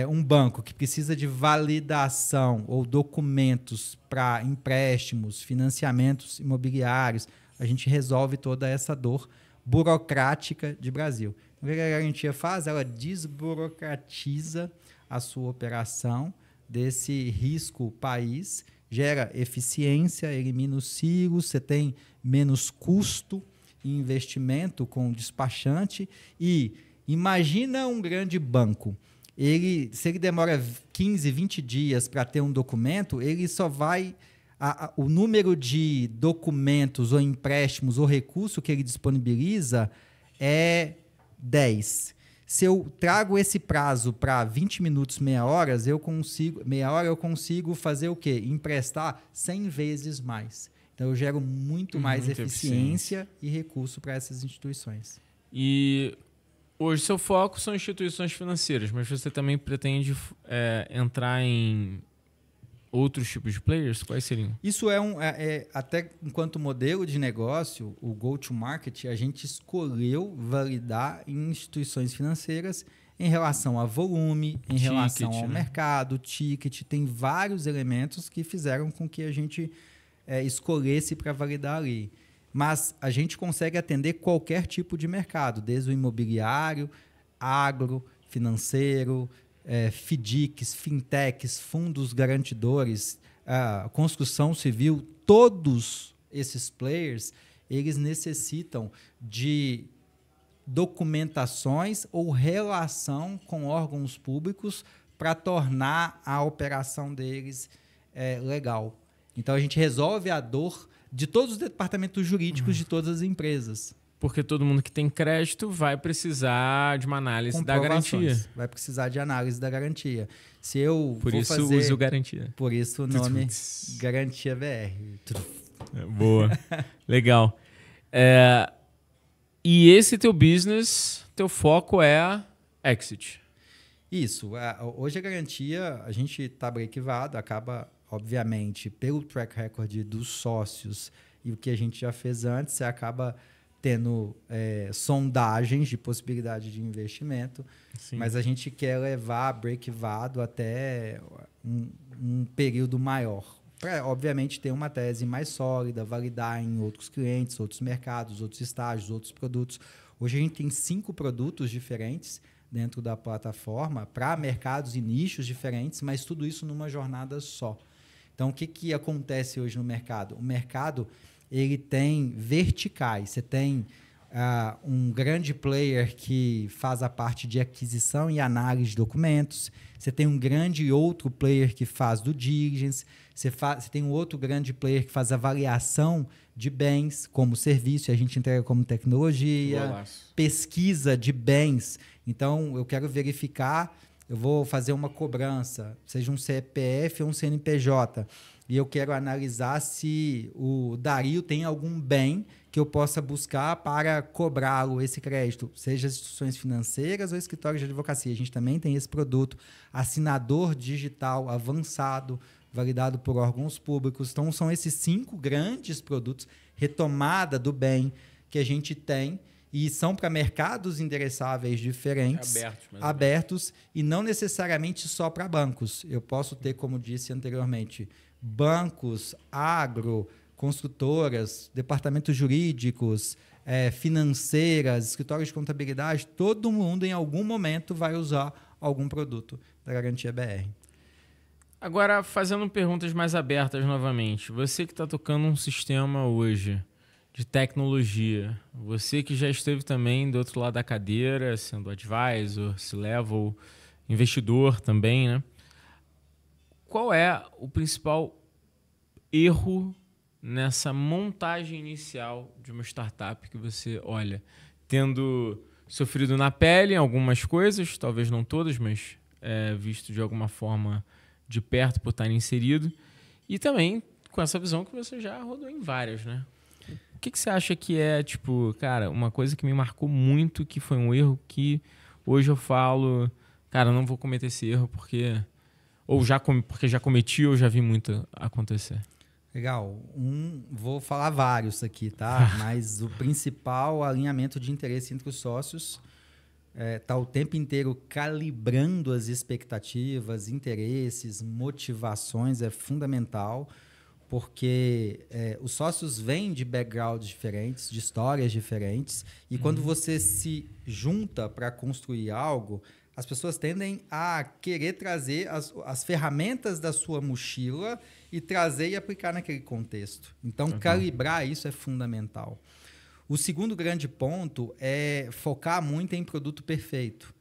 um banco que precisa de validação ou documentos para empréstimos, financiamentos imobiliários, a gente resolve toda essa dor burocrática de Brasil. O que a Garantia faz? Ela desburocratiza a sua operação desse risco país, gera eficiência, elimina os silos, você tem menos custo e investimento com o despachante. E imagina um grande banco. Se ele demora 15, 20 dias para ter um documento, ele só vai... o número de documentos ou empréstimos ou recurso que ele disponibiliza é 10. Se eu trago esse prazo para 20 minutos, meia hora, eu consigo fazer o quê? Emprestar 100 vezes mais. Então, eu gero muito mais eficiência e recurso para essas instituições. E hoje seu foco são instituições financeiras, mas você também pretende entrar em outros tipos de players? Quais seriam? Isso até enquanto modelo de negócio, o go-to-market, a gente escolheu validar em instituições financeiras em relação a volume, em relação ao mercado, ticket. Tem vários elementos que fizeram com que a gente escolhesse para validar ali. Mas a gente consegue atender qualquer tipo de mercado, desde o imobiliário, agro, financeiro, FDICs, fintechs, fundos garantidores, construção civil. Todos esses players, eles necessitam de documentações ou relação com órgãos públicos para tornar a operação deles legal. Então, a gente resolve a dor de todos os departamentos jurídicos de todas as empresas. Porque todo mundo que tem crédito vai precisar de uma análise da garantia. Vai precisar de análise da garantia. Por isso uso garantia. Por isso o nome Garantia BR. Boa. Legal. E esse teu business, teu foco é exit. Isso. Hoje a garantia, a gente está break-evado, acaba, obviamente, pelo track record dos sócios e o que a gente já fez antes, você acaba tendo sondagens de possibilidade de investimento. Sim. Mas a gente quer levar break-evado até um período maior. Para, obviamente, ter uma tese mais sólida, validar em outros clientes, outros mercados, outros estágios, outros produtos. Hoje a gente tem 5 produtos diferentes dentro da plataforma para mercados e nichos diferentes, mas tudo isso numa jornada só. Então, o que acontece hoje no mercado? O mercado ele tem verticais. Você tem um grande player que faz a parte de aquisição e análise de documentos. Você tem um grande outro player que faz due diligence. Você tem um outro grande player que faz avaliação de bens como serviço, e a gente entrega como tecnologia. Golaço. Pesquisa de bens. Então, eu quero verificar, eu vou fazer uma cobrança, seja um CPF ou um CNPJ, e eu quero analisar se o Dario tem algum bem que eu possa buscar para cobrá-lo esse crédito, seja instituições financeiras ou escritórios de advocacia. A gente também tem esse produto, assinador digital avançado, validado por órgãos públicos. Então, são esses 5 grandes produtos, retomada do bem, que a gente tem, e são para mercados endereçáveis diferentes, abertos, e não necessariamente só para bancos. Eu posso ter, como disse anteriormente, bancos, agro, construtoras, departamentos jurídicos, financeiras, escritórios de contabilidade. Todo mundo, em algum momento, vai usar algum produto da Garantia BR. Agora, fazendo perguntas mais abertas novamente. Você que está tocando um sistema hoje de tecnologia, você que já esteve também do outro lado da cadeira, sendo advisor, C-level, investidor também, né? Qual é o principal erro nessa montagem inicial de uma startup que você olha, tendo sofrido na pele em algumas coisas, talvez não todas, mas visto de alguma forma de perto por estar inserido, e também com essa visão que você já rodou em várias, né? O que você acha que é, tipo, cara, uma coisa que me marcou muito, que foi um erro que hoje eu falo, cara, não vou cometer esse erro porque já cometi ou já vi muito acontecer? Legal. Vou falar vários aqui, tá? Mas o principal alinhamento de interesse entre os sócios tá o tempo inteiro calibrando as expectativas, interesses, motivações, é fundamental, porque os sócios vêm de backgrounds diferentes, de histórias diferentes, e quando você se junta para construir algo, as pessoas tendem a querer trazer as ferramentas da sua mochila e trazer e aplicar naquele contexto. Então, calibrar isso é fundamental. O segundo grande ponto é focar muito em produto perfeito.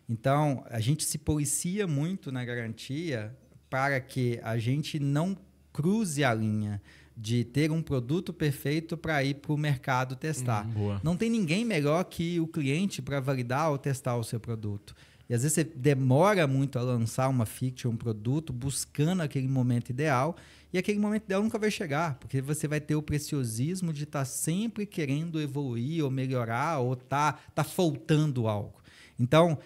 Então, a gente se policia muito na garantia para que a gente não cruze a linha. de ter um produto perfeito para ir para o mercado testar. Boa. Não tem ninguém melhor que o cliente para validar ou testar o seu produto. E às vezes você demora muito a lançar uma feature, um produto, buscando aquele momento ideal, e aquele momento ideal nunca vai chegar, porque você vai ter o preciosismo de estar sempre querendo evoluir ou melhorar, ou tá faltando algo. Então,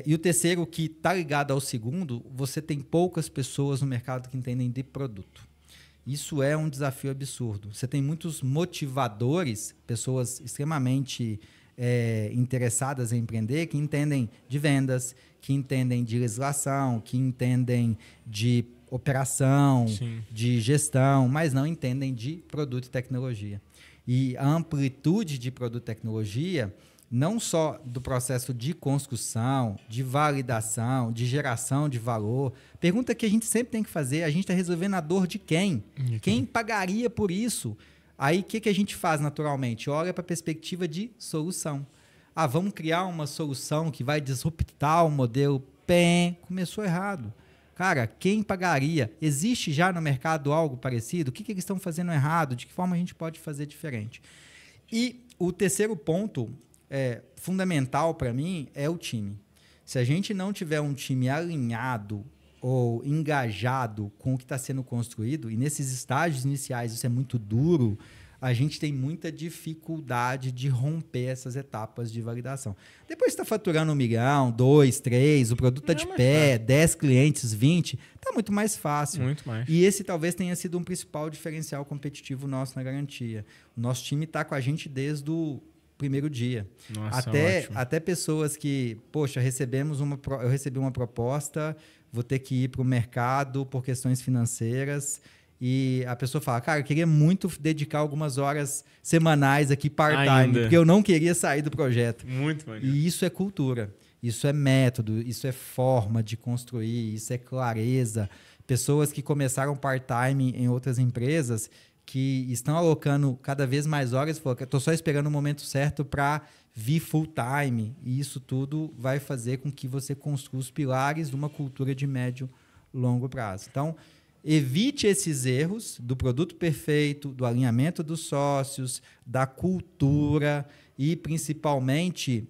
e o terceiro, que está ligado ao segundo, você tem poucas pessoas no mercado que entendem de produto. Isso é um desafio absurdo. Você tem muitos motivadores, pessoas extremamente interessadas em empreender, que entendem de vendas, que entendem de legislação, que entendem de operação, Sim. de gestão, mas não entendem de produto e tecnologia. E a amplitude de produto e tecnologia, não só do processo de construção, de validação, de geração de valor. Pergunta que a gente sempre tem que fazer, a gente está resolvendo a dor de quem? Quem pagaria por isso? Aí, o que a gente faz naturalmente? Olha para a perspectiva de solução. Vamos criar uma solução que vai disruptar o modelo. Começou errado. Cara, quem pagaria? Existe já no mercado algo parecido? O que eles estão fazendo errado? De que forma a gente pode fazer diferente? E o terceiro ponto fundamental para mim é o time. Se a gente não tiver um time alinhado ou engajado com o que está sendo construído, e nesses estágios iniciais isso é muito duro, a gente tem muita dificuldade de romper essas etapas de validação. Depois está faturando 1 milhão, 2, 3, o produto está de pé, 10 clientes, 20, está muito mais fácil. Muito mais. E esse talvez tenha sido um principal diferencial competitivo nosso na garantia. O nosso time está com a gente desde o primeiro dia. Nossa, até pessoas que, poxa, eu recebi uma proposta, vou ter que ir para o mercado por questões financeiras, e a pessoa fala, cara, eu queria muito dedicar algumas horas semanais aqui part-time, porque eu não queria sair do projeto. Muito maneiro. E isso é cultura, isso é método, isso é forma de construir, isso é clareza. Pessoas que começaram part-time em outras empresas, que estão alocando cada vez mais horas, estou só esperando o momento certo para vir full-time. E isso tudo vai fazer com que você construa os pilares de uma cultura de médio e longo prazo. Então, evite esses erros do produto perfeito, do alinhamento dos sócios, da cultura e, principalmente,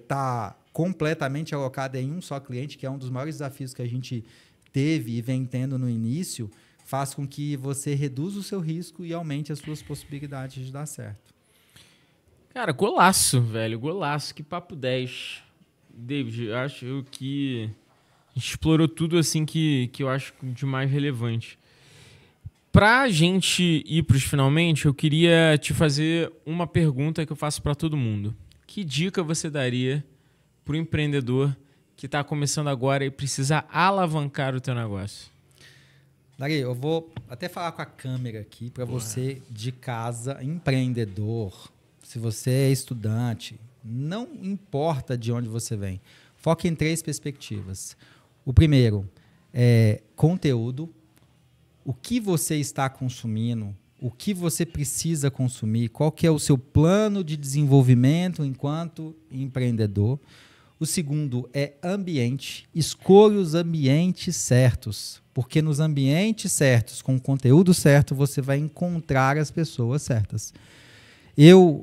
tá completamente alocado em um só cliente, que é um dos maiores desafios que a gente teve e vem tendo no início, faz com que você reduza o seu risco e aumente as suas possibilidades de dar certo. Cara, golaço, velho. Golaço. Que papo 10. David, eu acho que a gente explorou tudo assim que eu acho de mais relevante. Pra gente ir pros finalmente, eu queria te fazer uma pergunta que eu faço para todo mundo. Que dica você daria pro empreendedor que está começando agora e precisa alavancar o teu negócio? Dari, eu vou até falar com a câmera aqui para você de casa, empreendedor, se você é estudante, não importa de onde você vem. Foque em 3 perspectivas. O primeiro é conteúdo, o que você está consumindo, o que você precisa consumir, qual que é o seu plano de desenvolvimento enquanto empreendedor. O segundo é ambiente. Escolha os ambientes certos, porque nos ambientes certos, com o conteúdo certo, você vai encontrar as pessoas certas.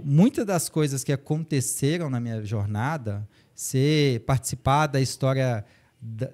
Muitas das coisas que aconteceram na minha jornada, participar da história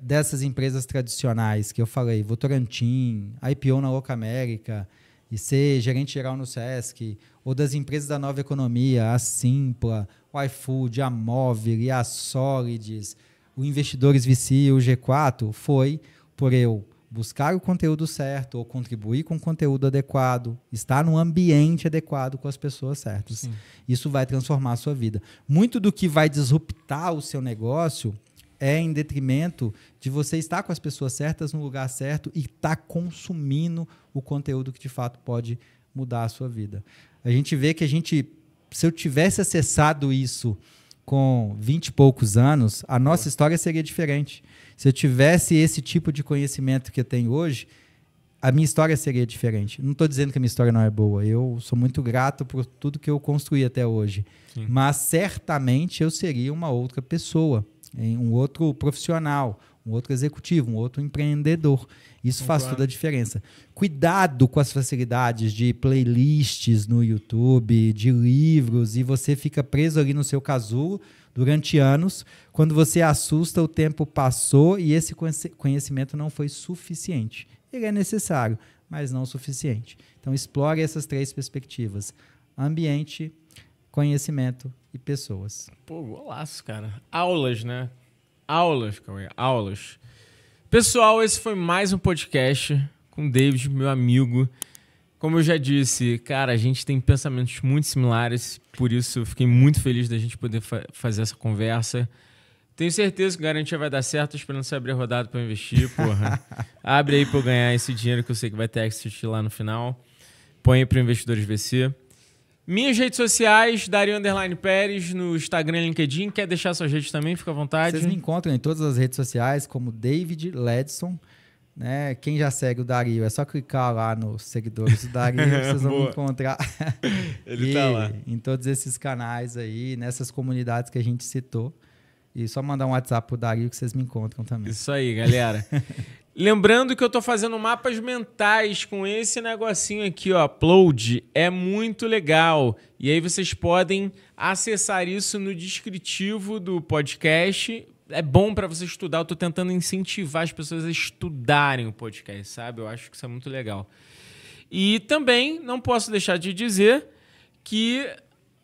dessas empresas tradicionais que eu falei, Votorantim, IPO na Locamérica, e ser gerente geral no Sesc, ou das empresas da nova economia, a Simpla, o iFood, a Móvel, a Solids, o Investidores VC, o G4, foi por eu buscar o conteúdo certo ou contribuir com o conteúdo adequado, estar num ambiente adequado com as pessoas certas. Sim. Isso vai transformar a sua vida. Muito do que vai disruptar o seu negócio é em detrimento de você estar com as pessoas certas no lugar certo e estar consumindo o conteúdo que de fato pode mudar a sua vida. A gente vê que se eu tivesse acessado isso com 20 e poucos anos, a nossa história seria diferente. Se eu tivesse esse tipo de conhecimento que eu tenho hoje, a minha história seria diferente. Não estou dizendo que a minha história não é boa. Eu sou muito grato por tudo que eu construí até hoje. Sim. Mas certamente eu seria uma outra pessoa, um outro profissional, um outro executivo, um outro empreendedor. Isso faz toda a diferença. Cuidado com as facilidades de playlists no YouTube, de livros, e você fica preso ali no seu casulo durante anos. Quando você assusta, o tempo passou e esse conhecimento não foi suficiente. Ele é necessário, mas não o suficiente. Então, explore essas 3 perspectivas: ambiente, conhecimento e pessoas. Pô, golaço, cara. Aulas, né? Aulas, Cauê. Aulas. Pessoal, esse foi mais um podcast com o David, meu amigo. Como eu já disse, cara, a gente tem pensamentos muito similares, por isso eu fiquei muito feliz da gente poder fazer essa conversa. Tenho certeza que a garantia vai dar certo, esperando você abrir a rodada para investir, porra. Abre aí para eu ganhar esse dinheiro que eu sei que vai ter exit lá no final. Põe aí para Investidores VC. Minhas redes sociais, Dario_Pérez, no Instagram e LinkedIn. Quer deixar suas redes também? Fica à vontade. Vocês me encontram em todas as redes sociais como David Ledson. Né? Quem já segue o Dario, é só clicar lá nos seguidores do Dario, vocês vão me encontrar. Ele tá lá. Em todos esses canais aí, nessas comunidades que a gente citou. E só mandar um WhatsApp pro Dario que vocês me encontram também. Isso aí, galera. Lembrando que eu tô fazendo mapas mentais com esse negocinho aqui, ó, Upload. É muito legal. E aí vocês podem acessar isso no descritivo do podcast. É bom para você estudar. Eu tô tentando incentivar as pessoas a estudarem o podcast, sabe? Eu acho que isso é muito legal. E também não posso deixar de dizer que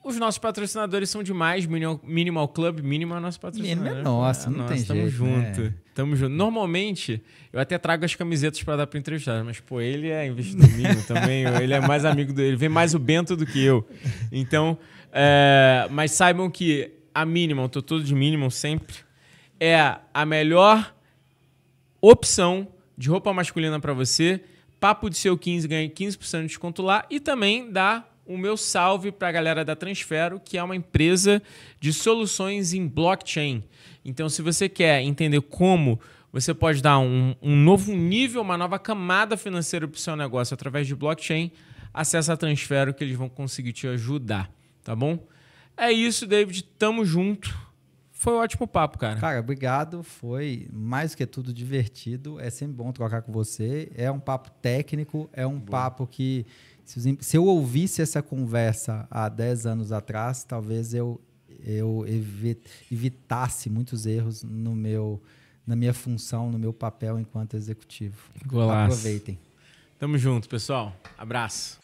os nossos patrocinadores são demais. Minimal Club, Minimal é nosso patrocinador. Minimal é nosso, não tem tamo jeito, junto. né? Tamo junto. Normalmente, eu até trago as camisetas para dar para entrevistar, mas, pô, ele é investidor mínimo também. Ele é mais amigo dele. Vem mais o Bento do que eu. Então, mas saibam que a Minimal, tô todo de Minimal sempre, é a melhor opção de roupa masculina para você. Papo de Seu 15 ganha 15% de desconto lá e também dá o meu salve para a galera da Transfero, que é uma empresa de soluções em blockchain. Então, se você quer entender como você pode dar um novo nível, uma nova camada financeira para o seu negócio através de blockchain, acesse a Transfero que eles vão conseguir te ajudar, tá bom? É isso, David. Tamo junto. Foi um ótimo papo, cara. Cara, obrigado. Foi mais do que tudo divertido. É sempre bom trocar com você. É um papo técnico, é um papo que... Se eu ouvisse essa conversa há 10 anos atrás, talvez eu evitasse muitos erros na minha função, no meu papel enquanto executivo. Golaço. Aproveitem. Tamo junto, pessoal. Abraço.